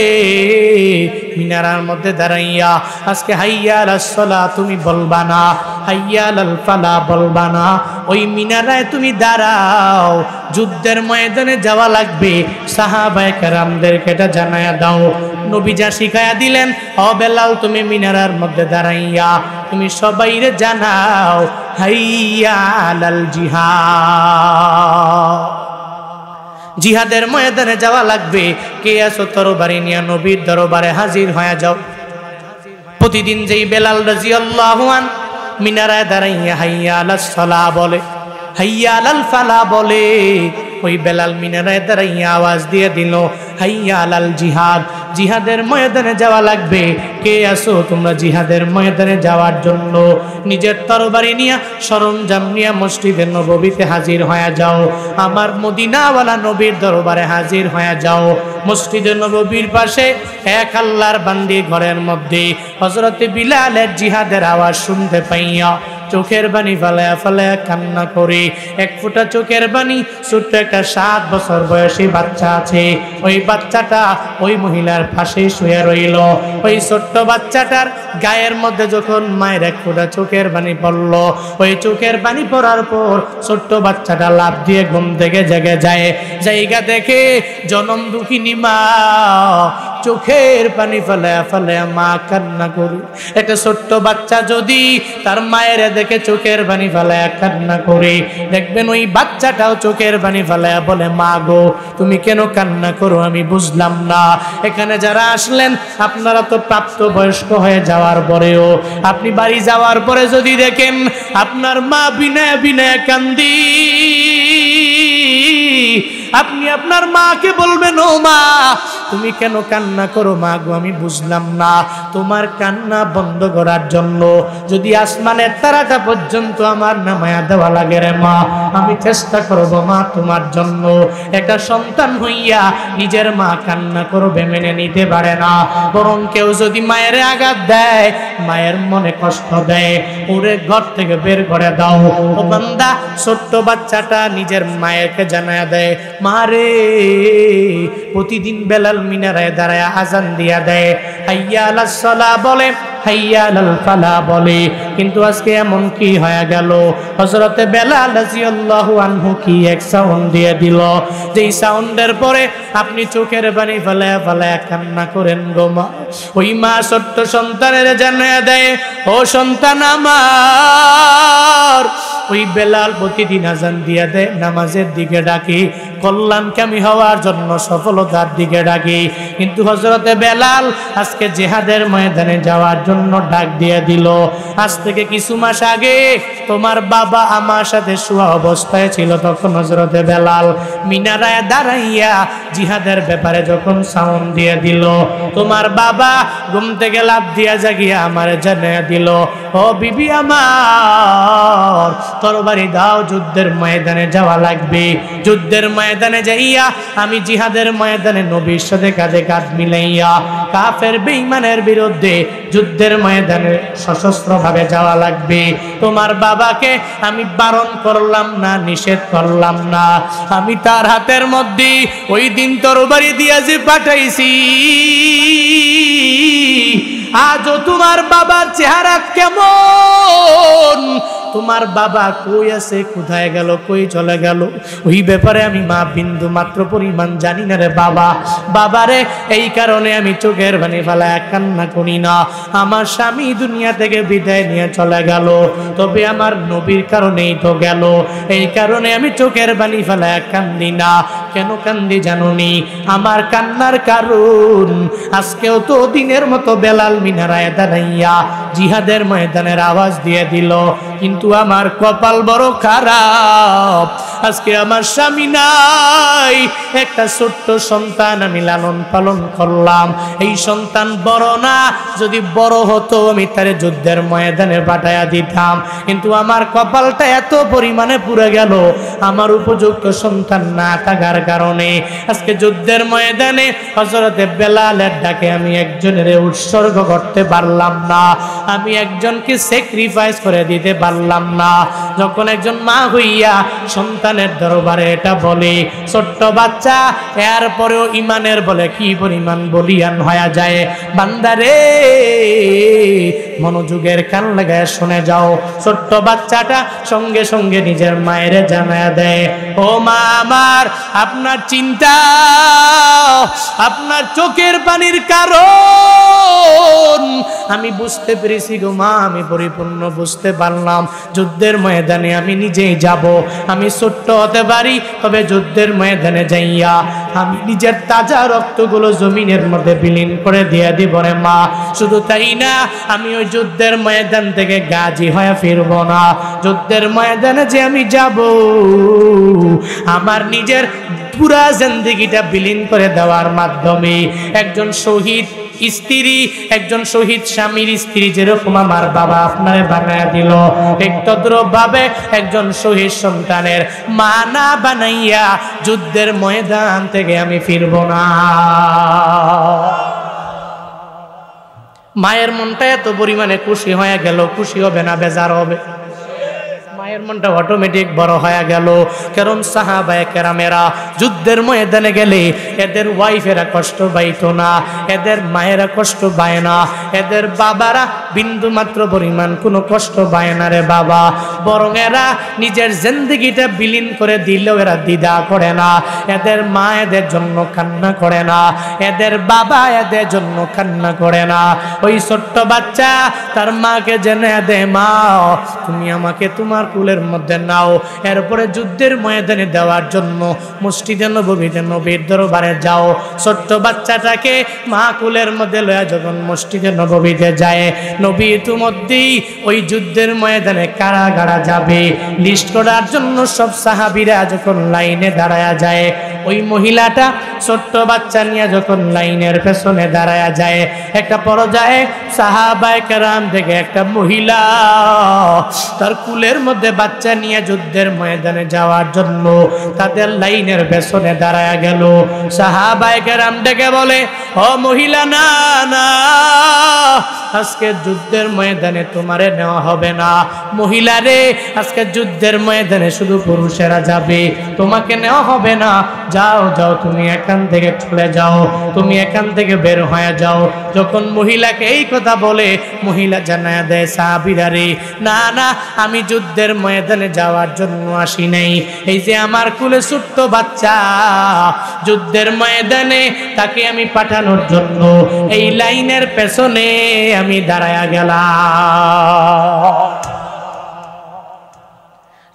মিনারার মধ্যে দাঁড়াইয়া আজকে হাইয়া আলাস সালাহ তুমি বলবা না, হাইয়া আলাল ফালাহ বলবা না, ওই মিনারায় তুমি দাঁড়াও, যুদ্ধের ময়দানে যাওয়া লাগবে, সাহাবায়ে কেরামদেরকে এটা জানায়া দাও। নবী যা শিখায়া দিলেন, ও বেলাল তুমি মিনারার মধ্যে দাঁড়াইয়া তুমি সবাইরে জানাও হাইয়া আলাল জিহাদ, জিহাদের ময়দানে যাওয়া লাগবে। কে আছো তরবারি নিয়া নবীর দরবারে হাজির হয়ে যাও। প্রতিদিন যেই বেলাল রাদিয়াল্লাহু আন মিনারায় দাঁড়াইয়া হাইয়া আলাস সালাহ বলে, হাইয়া আলাল ফালাহ বলে, ওই বেলাল মিনারায় দাঁড়াইয়া আওয়াজ দিয়ে দিল, হাইয়া আলাল জিহাদ, জিহাদের ময়দানে যাওয়া লাগবে। কে আসো তোমরা জিহাদের ময়দানে যাওয়ার জন্য? নিজের তরবারি নিয়ে সরঞ্জাম নিয়ে মসজিদে নববীতে হাজির হয়ে যাও, আমার মদিনাওয়ালা নবীর দরবারে হাজির হয়ে যাও। মসজিদে নববীর পাশে এক আল্লাহর বান্দি ঘরের মধ্যে হযরতে বিলালের জিহাদের আওয়াজ শুনতে পাইয়া চোখের পানি ফালায়া ফালায়া কান্না করে, এক ফোঁটা চোখের পানি, ছোট্ট একটা 7 বছর বয়সী বাচ্চা আছে, ওই বাচ্চাটা ওই মহিলার পাশে শুয়ে রইল। ওই ছোট্ট বাচ্চাটার গায়ের মধ্যে যখন মায়ের এক ফোঁটা চোখের পানি পড়ল, ওই চোখের পানি পড়ার পর ছোট্ট বাচ্চাটা লাফ দিয়ে ঘুম থেকে জেগে যায়। জায়গা দেখে জনম দুঃখিনী মা চোখের পানি ফালায়া ফালায়া মা কান্না করে। একটা ছোট্ট বাচ্চা যদি তার মায়ের দেখে চোখের পানি ফালায়া কান্না করে, দেখবেন ওই বাচ্চাটাও চোখের পানি ফালায়া বলে, মা গো তুমি কেন কান্না করো আমি বুঝলাম না। এখানে যারা আসলেন আপনারা তো প্রাপ্ত বয়স্ক হয়ে যাওয়ার পরেও আপনি বাড়ি যাওয়ার পরে যদি দেখেন আপনার মা বিনয় বিনয় কান্দি, আপনি আপনার মাকে বলবেন, ও মা তুমি কেন কান্না করো? মা গো আমি বুঝলাম না। তোমার কান্না বন্ধ করার জন্য যদি আসমানের তারাটা পর্যন্ত আমার নামায়া দেওয়া লাগে রে মা, আমি চেষ্টা করব মা তোমার জন্য। একটা সন্তান হইয়া নিজের মা কান্না করবে মেনে নিতে পারে না, বরং কেউ যদি মায়ের আঘাত দেয়, মায়ের মনে কষ্ট দেয়, ওরে ঘর থেকে বের করে দাও। ও বান্দা, ছোট্ট বাচ্চাটা নিজের মায়েরকে জানায়া দেয়, মা রে, প্রতিদিন বেলাল মিনারায় দাঁড়ায় আজান দিয়া দেয়, হাইয়া আলাস সালাহ বলে, হাইয়া আলাল ফালাহ বলে, কিন্তু আজকে এমন কি হয়ে গেল? হযরতে বেলাল রাদিয়াল্লাহু আনহু কি এক সাউন্ড দিয়ে দিল, যেই সাউন্ডের পরে আপনি চোখের পানি ফালায়া ফালায়া কান্না করেন গো মা। ওই মা ছোট্ট সন্তানের জানায়া দেয়, ও সন্তান আমার, ওই বেলাল প্রতিদিন আজান দিয়া দেয়, নামাজের দিকে ডাকি, কল্যাণকামী হওয়ার জন্য, সফলতার দিকে ডাকি, কিন্তু হযরতে বেলাল আজকে জিহাদের ময়দানে যাওয়ার জন্য ডাক দিয়ে দিল। আজ থেকে কিছু মাস আগে তোমার বাবা আমার সাথে শোয়া অবস্থায় ছিল, তখন হযরতে বেলাল মিনারায় দাঁড়াইয়া জিহাদের ব্যাপারে যখন সাউন্ড দিয়ে দিল, তোমার বাবা ঘুম থেকে লাফ দিয়া জাগিয়া আমার জানিয়ে দিল, ও বিবি আমার, তরবারি দাও, যুদ্ধের ময়দানে যাওয়া লাগবে। যুদ্ধের ময়দানে যাইয়া আমি জিহাদের ময়দানে নবীর সাথে কাঁধে কাঁধ মিলাইয়া কাফের বেঈমানের বিরুদ্ধে যুদ্ধের ময়দানে সশস্ত্রভাবে যাওয়া লাগবে। তোমার বাবাকে আমি বারণ করলাম না, নিষেধ করলাম না, আমি তার হাতের মধ্যে ওই দিন তরবারি দিয়া যে পাঠাইছি, আজও তোমার বাবার চেহারা কেমন, তোমার বাবা কই আছে, কোথায় গেল, কই চলে গেল, ওই ব্যাপারে আমি মা বিন্দু মাত্র পরিমাণ জানি না রে বাবা। বাবারে এই কারণে আমি চোখের পানি ফেলায় কান্না করি না, আমার স্বামী দুনিয়া থেকে বিদায় নিয়ে চলে গেল, তবে আমার নবীর কারণেই তো গেল, এই কারণে আমি চোখের পানি ফেলায় কান্দি না। কেন কান্দি জানুনি? আমার কান্নার কারণ আজকেও তো দিনের মতো বেলাল মিনারায় দাঁড়াইয়া জিহাদের ময়দানের আওয়াজ দিয়ে দিল, কিন্তু আমার কপাল বড় খারাপ, আজকে আমার স্বামী নাই, একটা ছোট্ট সন্তান আমি লালন পালন করলাম, এই সন্তান বড় না, যদি বড় হতো আমি তারে যুদ্ধের ময়দানে পাঠাইয়া দিতাম, কিন্তু আমার কপালটা এত পরিমাণে পুড়ে গেল, আমার উপযুক্ত সন্তান না থাকার কারণে আজকে যুদ্ধের ময়দানে হযরতে বেলালের ডাকে আমি একজনের উৎসর্গ করতে পারলাম না, আমি একজনকে স্যাক্রিফাইস করে দিতে পারলাম না। যখন একজন মা হইয়া সন্তানের দরবারে এটা বলে, ছোট্ট বাচ্চা এরপরেও ইমানের বলে কি পরিমাণ বলিয়ান হয়ে যায়। বান্দারে মনোযোগের কান লাগায় শুনে যাও, ছোট্ট বাচ্চাটা সঙ্গে সঙ্গে নিজের মায়ের জানায় দেয়, ও মা আমার, আপনার চিন্তা আপনার চোখের পানির কারণ আমি বুঝতে পেরেছি গো মা, আমি পরিপূর্ণ বুঝতে পারলাম। যুদ্ধের ময়দানে আমি নিজেই যাব, আমি ছোট্ট হতে পারি, তবে যুদ্ধের ময়দানে যাইয়া আমি নিজের তাজা রক্তগুলো জমিনের মধ্যে বিলীন করে দিয়ে দিব রে মা। শুধু তাই না, আমি ওই যুদ্ধের ময়দান থেকে গাজী হয়ে ফিরব না। যুদ্ধের ময়দানে যে আমি যাব, আমার নিজের পুরা জিন্দেগিটা বিলীন করে দেওয়ার মাধ্যমে একজন শহীদ স্ত্রী, একজন শহীদ স্বামীর স্ত্রী যেরকম আমার বাবা আপনারে বানায়া দিল, ঠিক তদ্রূপ ভাবে একজন শহীদ সন্তানের মা না বানাইয়া যুদ্ধের ময়দান থেকে আমি ফিরব না। মায়ের মনটা এত পরিমাণে খুশি হয়ে গেল, খুশি হবে না বেজার হবে? মায়ের মনটা অটোমেটিক বড় হয়ে গেল। কারণ সাহাবায়ে কেরামেরা যুদ্ধের ময়দানে গেলে এদের ওয়াইফেরা কষ্ট পাইতো না, এদের মায়েরা কষ্ট পায় না, এদের বাবারা বিন্দু মাত্র পরিমাণ কোনো কষ্ট পায় না রে বাবা। বরং এরা নিজের জিন্দেগিটা বিলীন করে দিলেও এরা দ্বিধা করে না। এদের মা এদের জন্য কান্না করে না, এদের বাবা এদের জন্য কান্না করে না। ওই ছোট্ট বাচ্চা তার মাকে জেনে দে, মা তুমি আমাকে তোমার কুলের মধ্যে নাও। এরপরে যুদ্ধের ময়দানে দেওয়ার জন্য মসজিদে নববীতে নবীর দরবারে যাও। ছোট্ট বাচ্চাটাকে মা কুলের মধ্যে লয়া যখন মসজিদে নববীতে যায়, নবী ইতিমধ্যেই ওই যুদ্ধের ময়দানে কারাগারা যাবে লিস্ট করার জন্য সব সাহাবীরা যখন লাইনে দাঁড়ায়া যায়, ওই মহিলাটা ছোট্ট বাচ্চা নিয়ে যখন লাইনের পেছনে দাঁড়ায়া যায়, একটা পর্যায়ে সাহাবায়ে কেরাম থেকে একটা মহিলা তার কুলের মধ্যে বাচ্চা নিয়ে যুদ্ধের ময়দানে যাওয়ার জন্য তাদের লাইনের পেছনে দাঁড়ায়া গেল। সাহাবায়ে কেরাম ডেকে বলে, ও মহিলা, না না, আজকে যুদ্ধের ময়দানে তোমারে নেওয়া হবে না। মহিলা রে, আজকে যুদ্ধের ময়দানে শুধু পুরুষেরা যাবে, তোমাকে নেওয়া হবে না। যাও যাও, তুমি এখান থেকে চলে যাও, তুমি এখান থেকে বের হয়ে যাও। যখন মহিলাকে এই কথা বলে, মহিলা জানায়া দেয় সাহাবীরা রে, না না, আমি যুদ্ধের ময়দানে যাওয়ার জন্য আসি নাই। এই যে আমার কুলে ছোট্ট বাচ্চা, যুদ্ধের ময়দানে তাকে আমি পাঠানোর জন্য এই লাইনের পেছনে আমি দাঁড়ায়া গেলাম।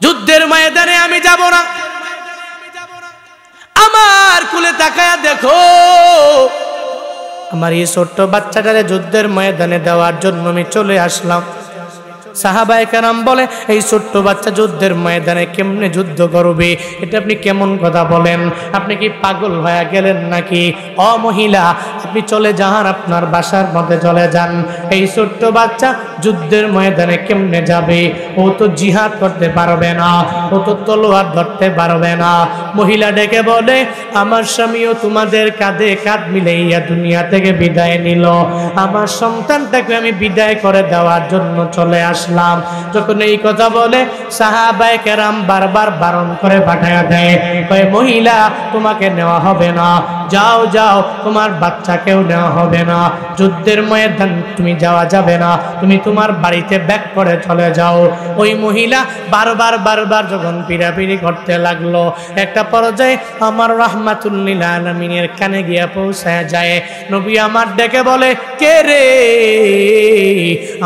যুদ্ধের ময়দানে আমি যাব না। আমার কুলে তাকায়া দেখো, আমার এই ছোট্ট বাচ্চাটারে যুদ্ধের ময়দানে দেওয়ার জন্য আমি চলে আসলাম। সাহাবায়ে কেরাম বলে, এই ছোট্ট বাচ্চা যুদ্ধের ময়দানে কেমনে যুদ্ধ করবে? এটা আপনি কেমন কথা বলেন? আপনি কি পাগল হয়ে গেলেন নাকি? ও মহিলা, আপনি চলে যান, আপনার বাসার মধ্যে চলে যান। এই ছোট্ট বাচ্চা যুদ্ধের ময়দানে কেমনে যাবে? ও তো জিহাদ করতে পারবে না, ও তো তলোয়ার ধরতে পারবে না। মহিলা ডেকে বলে, আমার স্বামীও তোমাদের কাঁধে কাঁধ মিলাইয়া দুনিয়া থেকে বিদায় নিল, আমার সন্তানটাকে আমি বিদায় করে দেওয়ার জন্য চলে আসলাম। যখন এই কথা বলে, সাহাবায়ে কেরাম বারবার বারণ করে পাঠায়া দেয়, ওই মহিলা, তোমাকে নেওয়া হবে না, যাও যাও, তোমার বাচ্চাকেও নেওয়া হবে না, যুদ্ধের ময়দান তুমি যাওয়া যাবে না, তুমি তোমার বাড়িতে ব্যাক করে চলে যাও। ওই মহিলা বারবার বারবার যখন পিড়াপিড়ি করতে লাগলো, একটা পর্যায়ে আমার রাহমাতুল লিল আলামিনের কানে গিয়া পৌঁছায় যায়। নবী আমার ডেকে বলে, কে রে?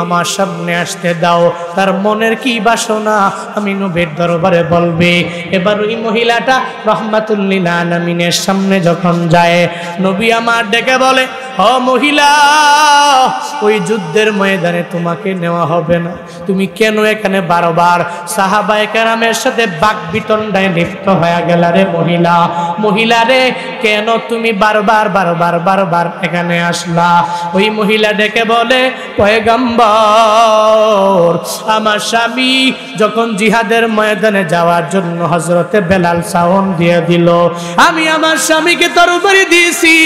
আমার সামনে আসতে দাও, তার মনের কি বাসনা আমি নবীর দরবারে বলবে। এবার ওই মহিলাটা রাহমাতুল লিল আলামিনের সামনে যখন যায়, নবী আমার ডেকে বলে, ও মহিলা, ওই যুদ্ধের ময়দানে তোমাকে নেওয়া হবে না, তুমি কেন এখানে বারবার সাহাবায়ে কেরামের সাথে বাকবিতণ্ডায় লিপ্ত হয়ে গেলা রে মহিলা? মহিলা রে, কেন তুমি বারবার বারবার বারবার এখানে আসলা? ওই মহিলা ডেকে বলে, পয়গম্বর, আমার স্বামী যখন জিহাদের ময়দানে যাওয়ার জন্য হযরতে বেলাল সাউন্ড দিয়ে দিল, আমি আমার স্বামীকে তরবারি দিয়েছি,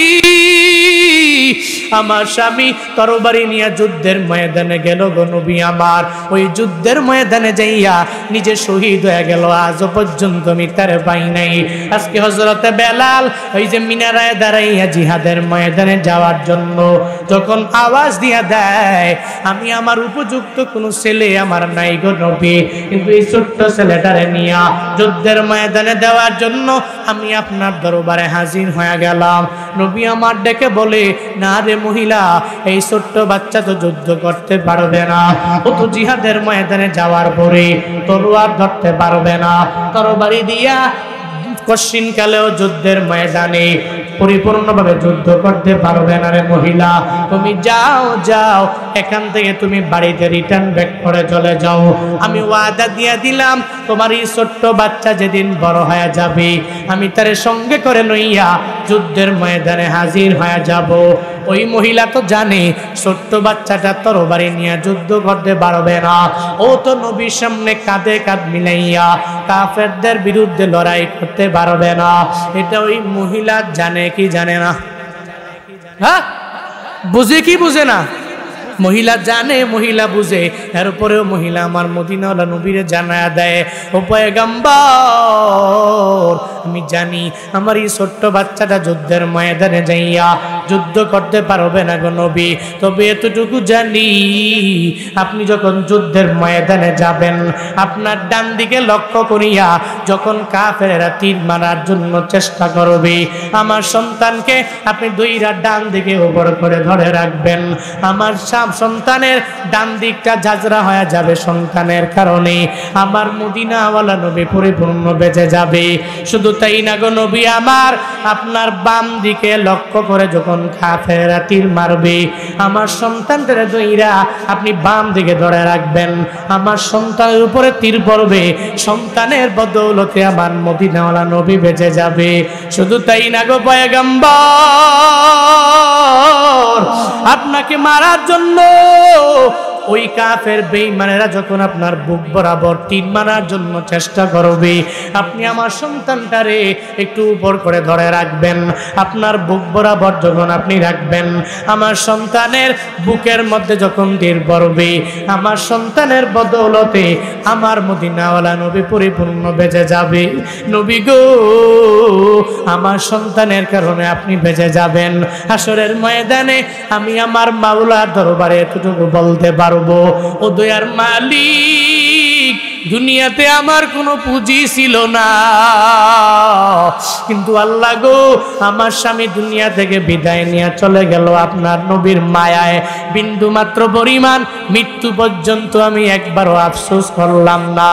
আমার স্বামী তরবারি নিয়ে যুদ্ধের ময়দানে গেল গো নবী আমার। ওই যুদ্ধের ময়দানে যাইয়া নিজে শহীদ হয়ে গেল, আজও পর্যন্ত আমি তার পাই নাই। আজকে হযরতে বেলাল ওই যে মিনারায় দাঁড়াইয়া জিহাদের ময়দানে যাওয়ার জন্য যখন আওয়াজ দিয়া দেয়, আমি আমার উপযুক্ত কোনো ছেলে আমার নাই গো নবী, কিন্তু এই ছোট্ট ছেলেটারে নিয়া যুদ্ধের ময়দানে দেওয়ার জন্য আমি আপনার দরবারে হাজির হয়ে গেলাম। নবী আমার ডেকে বলে, না রে মহিলা, এই ছোট্ট বাচ্চা তো যুদ্ধ করতে পারবে না, ও তো জিহাদের ময়দানে যাওয়ার পরে তলোয়ার ধরতে পারবে না, তরবারি দিয়া কশিন কালেও যুদ্ধের ময়দানে পরিপূর্ণভাবে যুদ্ধ করতে পারবে না রে মহিলা, তুমি যাও যাও, এখান থেকে তুমি বাড়িতে রিটার্ন ব্যাক করে চলে যাও। আমি ওয়াদা দিয়ে দিলাম, তোমার এই ছোট্ট বাচ্চা যেদিন বড় হয়ে যাবে আমি তার সঙ্গে করে লইয়া যুদ্ধের ময়দানে হাজির হয়ে যাব। ওই মহিলা তো জানে ছোট্ট বাচ্চাটা তরবারি নিয়ে যুদ্ধ করতে পারবে না, ও তো নবীর সামনে কাঁধে কাঁধ মিলাইয়া কাফেরদের বিরুদ্ধে লড়াই করতে পারবে না। এটা ওই মহিলা জানে কি জানে না? হ্যাঁ, বুঝে কি বুঝে না? মহিলা জানে, মহিলা বুঝে। এরপরেও মহিলা আমার মদিনাওয়ালা নবীরে জানায়া দেয়, ও পয়গম্বর, আমি জানি আমার এই ছোট্ট বাচ্চাটা যুদ্ধের ময়দানে যাইয়া যুদ্ধ করতে পারবে না গো নবী, তবে এতটুকু জানি আপনি যখন যুদ্ধের ময়দানে যাবেন আপনার ডান দিকে লক্ষ্য করিয়া যখন কাফেরেরা তীর মারার জন্য চেষ্টা করবে, আমার সন্তানকে আপনি দুইটা ডান দিকে উপর করে ধরে রাখবেন। আমার সন্তানের ডান দিকটা ঝাঁঝরা হয়ে যাবে, সন্তানের কারণে আমার মদিনাওয়ালা নবী পরিপূর্ণ বেঁচে যাবে। শুধু তাই না গো নবী আমার, আপনার বাম দিকে লক্ষ্য করে যখন কাফেররা তীর মারবে আমার সন্তানদের দইরা আপনি বাম দিকে ধরে রাখবেন, আমার সন্তানের উপরে তীর পড়বে, সন্তানের বদৌলতে আমার মদিনাওয়ালা নবী বেঁচে যাবে। শুধু তাই না গো পয়গম্বর, আপনাকে মারার জন্য ওই কাফের বেঈমানেরা যখন আপনার বুক বরাবর তীর মারার জন্য চেষ্টা করবে আপনি আমার সন্তানটারে একটু উপর করে ধরে রাখবেন। আপনার বুক বরাবর যখন আপনি রাখবেন আমার সন্তানের বুকের মধ্যে যখন তীর পড়বে আমার সন্তানের বদৌলতে আমার মদিনাওয়ালা নবী পরিপূর্ণ বেঁচে যাবে। নবী গো, আমার সন্তানের কারণে আপনি বেঁচে যাবেন। হাসরের ময়দানে আমি আমার মাওলার দরবারে এতটুকু বলতে পারবো, ও দয়ার মালিক, দুনিয়াতে আমার কোনো পুঁজি ছিল না, কিন্তু আল্লাহ গো আমার স্বামী দুনিয়া থেকে বিদায় নিয়ে চলে গেল আপনার নবীর মায়ায়, বিন্দু মাত্র পরিমাণ মৃত্যু পর্যন্ত আমি একবারও আফসোস করলাম না।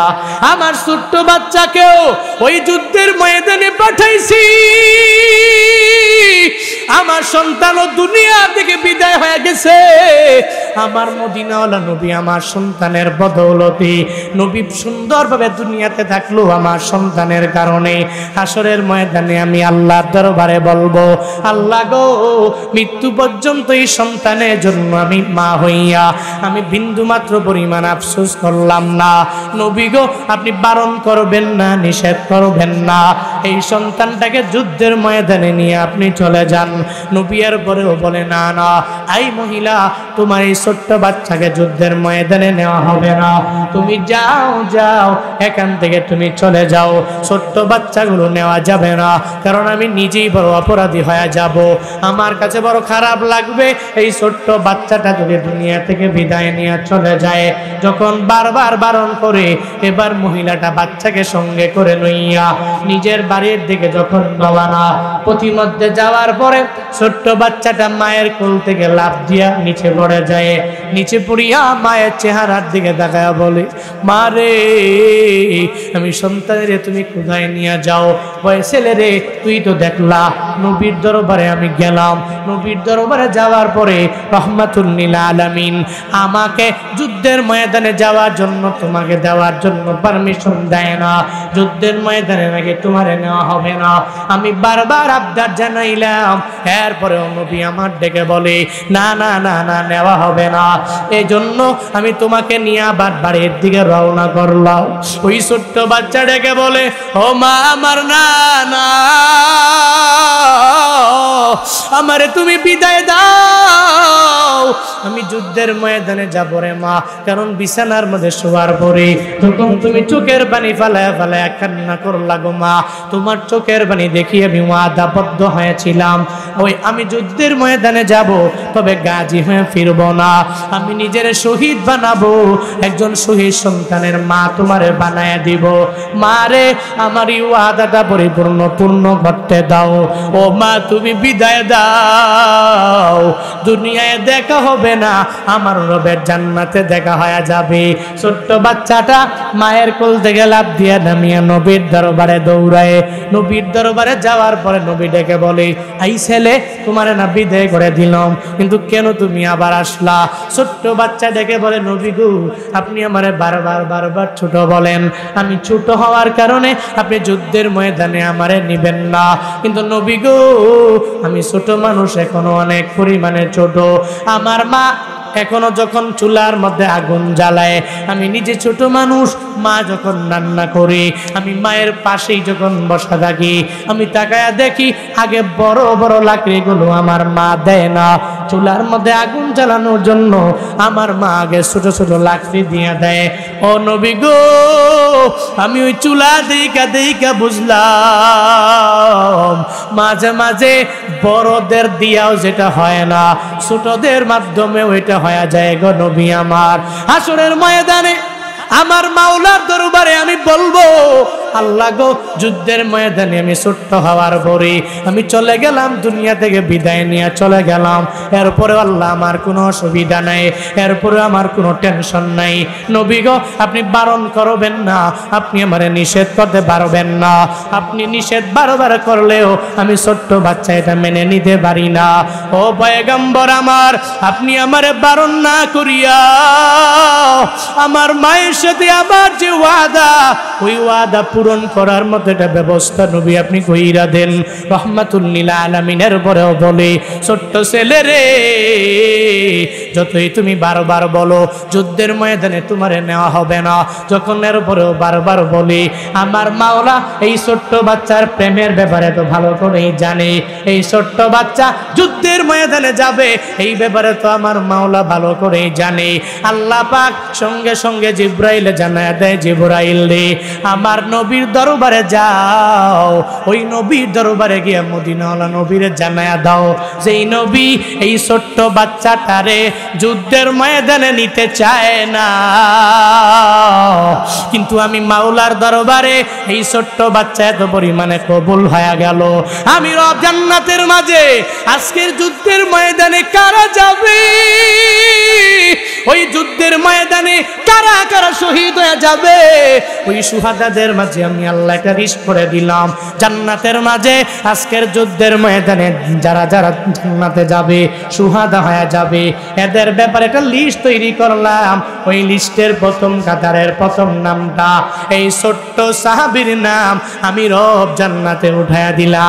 আমার ছোট্ট বাচ্চাকেও ওই যুদ্ধের ময়দানে পাঠাইছি, আমার সন্তানও দুনিয়া থেকে বিদায় হয়ে গেছে, আমার মদিনাওয়ালা নবী আমার সন্তানের বদৌলতে নবী সুন্দরভাবে দুনিয়াতে থাকলো আমার সন্তানের কারণে। হাসরের ময়দানে আমি আল্লাহর দরবারে বলবো, আল্লাহ গো, মৃত্যু পর্যন্ত এই সন্তানের জন্য আমি মা হইয়া আমি বিন্দু মাত্র পরিমাণ আফসোস করলাম না। নবী গো, আপনি বারণ করবেন না, নিষেধ করবেন না, এই সন্তানটাকে যুদ্ধের ময়দানে নিয়ে আপনি চলে যান। নবী এর পরেও বলে, না না, এই মহিলা, তোমার এই ছোট্ট বাচ্চাকে যুদ্ধের ময়দানে নেওয়া হবে না, তুমি যাও যাও, এখান থেকে তুমি চলে যাও, ছোট্ট বাচ্চাগুলো নেওয়া যাবে না, কারণ আমি নিজেই বড় অপরাধী হয়ে যাব, আমার কাছে বড় খারাপ লাগবে এই ছোট্ট বাচ্চাটা যদি দুনিয়া থেকে বিদায় নিয়ে চলে যায়। যখন বারবার বারণ করে এবার মহিলাটা বাচ্চাকে সঙ্গে করে লইয়া নিজের বাড়ির দিকে যখন রওনা, পথিমধ্যে যাওয়ার পরে ছোট্ট বাচ্চাটা মায়ের কোল থেকে লাফ দিয়া নিচে পড়ে যায়, নিচে পড়িয়া মায়ের চেহারার দিকে তাকায়া বলে, মা রে, আমি সন্তানের তুমি কোথায় নিয়ে যাও? বলে, ছেলে রে, তুই তো দেখলা নবীর দরবারে আমি গেলাম, নবীর দরবারে যাওয়ার পরে রহমাতুল লিল আলামিন আমাকে যুদ্ধের ময়দানে যাওয়ার জন্য তোমাকে দেওয়ার জন্য পারমিশন দেয় না, যুদ্ধের ময়দানে নাকি তোমারে নেওয়া হবে না। আমি বারবার আবদার জানাইলাম, এরপরে নবী আমার ডেকে বলে, না না না না, নেওয়া হবে না। এই জন্য আমি তোমাকে নিয়ে আবার বাড়ির দিকে রওনা করলাম। ওই ছোট্ট বাচ্চা ডেকে বলে, ও মা আমার, না না, আমারে তুমি বিদায় দাও, আমি যুদ্ধের ময়দানে যাব রে মা। কারণ বিছানার মধ্যে শোয়ার পরে তখন তুমি চোখের পানি ফালায়া ফালায়া কান্না করলা গো মা। তোমার চোখের পানি দেখি আমি ওয়াদাবদ্ধ হয়েছিলাম, ওই আমি যুদ্ধের ময়দানে যাব, তবে গাজী হয়ে ফিরব না, আমি নিজের শহীদ বানাবো, একজন শহীদ সন্তানের মা তোমারে বানায়া দিব। মা রে, আমার এই ওয়াদাটা পরিপূর্ণ পূর্ণ করতে দাও। ও মা, তুমি বিদায় দাও, দুনিয়ায় দেখা হবে না, আমার রবের জান্নাতে দেখা হয়ে যাবে। ছোট্ট বাচ্চাটা মায়ের কোল থেকে লাফ দিয়ে নামিয়ে নবীর দরবারে দৌড়ায়। নবীর দরবারে যাওয়ার পরে নবী ডেকে বলে, এই ছেলে, তোমার না বিদায় করে দিলাম, কিন্তু কেন তুমি আবার আসলা? ছোট্ট বাচ্চা ডেকে বলে, নবী গো, আপনি আমারে বারবার বারবার ছোট বলেন, আমি ছোট হওয়ার কারণে আপনি যুদ্ধের ময়দানে আমারে নিবেন না, কিন্তু নবী গো, আমি ছোট মানুষ, এখনো অনেক পরিমাণে ছোট। আমার মা এখনো যখন চুলার মধ্যে আগুন জ্বালায়, আমি নিজে ছোট মানুষ, মা যখন রান্না করে আমি মায়ের পাশেই যখন বসা থাকি, আমি তাকায়া দেখি আগে বড় বড় লাকড়িগুলো আমার মা দেয় না, চুলার মধ্যে আগুন জ্বালানোর জন্য আমার মা আগে ছোট ছোট লাকড়ি দিয়ে দেয়। ও নবী গো, আমি ওই চুলা দেইকা দেইকা বুঝলাম মাঝে মাঝে বড়দের দিয়াও যেটা হয় না, ছোটদের মাধ্যমে ওইটা হয়ে যায় গো নবী আমার। হাসরের ময়দানে আমার মাওলার দরবারে আমি বলবো, আল্লাহ গো, যুদ্ধের ময়দানে আমি ছোট্ট হওয়ার পরে আমি চলে গেলাম, দুনিয়া থেকে বিদায় নিয়ে চলে গেলাম, এরপরে আল্লাহ আমার কোনো অসুবিধা নাই, এরপরে আমার কোনো টেনশন নাই। নবী গো, আপনি বারণ করবেন না, আপনি আমারে নিষেধ করতে পারবেন না, আপনি নিষেধ বারবার করলেও আমি ছোট্ট বাচ্চা এটা মেনে নিতে পারি না। ও পয়গম্বর আমার, আপনি আমারে বারণ না করিয়া আমার মায়ের সাথে আমার যে ওয়াদা, ওই ওয়াদা পূরণ করার মতো একটা ব্যবস্থা নবী আপনি কইরা দেন। রহমাতুল লিল আলামিনের পরেও বলে, ছোট্ট ছেলে রে, যতই তুমি বারবার বলো যুদ্ধের ময়দানে তোমারে নেওয়া হবে না, যখন এর পরেও বারবার বলি, আমার মাওলা এই ছোট্ট বাচ্চার প্রেমের ব্যাপারে তো ভালো করেই জানে, এই ছোট্ট বাচ্চা যুদ্ধের ময়দানে যাবে এই ব্যাপারে তো আমার মাওলা ভালো করেই জানে। আল্লাহ পাক সঙ্গে সঙ্গে জিব্রাইল জানায়া দেয়, জিব্রাইল রে, আমার নবীর দরবারে যাও, ওই নবীর দরবারে গিয়ে মদিনাওয়ালা নবীরে জানায়া দাও যে এই নবী এই ছোট্ট বাচ্চাটারে যুদ্ধের ময়দানে নিতে চায় না, কিন্তু আমি মাওলার দরবারে এই ছোট্ট বাচ্চা এত পরিমাণে কবুল হয়ে গেল, আমি রব জান্নাতের মাঝে আজকের যুদ্ধের ময়দানে কারা যাবে, ওই যুদ্ধের ময়দানে কারা কারা শহীদ হয়ে যাবে, ওই সুহাদাদের মাঝে আমি আল্লাহ একটা লিস্ট করে দিলাম, জান্নাতের মাঝে আজকের যুদ্ধের ময়দানে যারা যারা জান্নাতে যাবে, সুহাদা হয়ে যাবে, এদের ব্যাপারে একটা লিস্ট তৈরি করলাম। ওই লিস্টের প্রথম কাতারের প্রথম নামটা এই ছোট্ট সাহাবীর নাম আমি রব জান্নাতে উঠায়া দিলাম।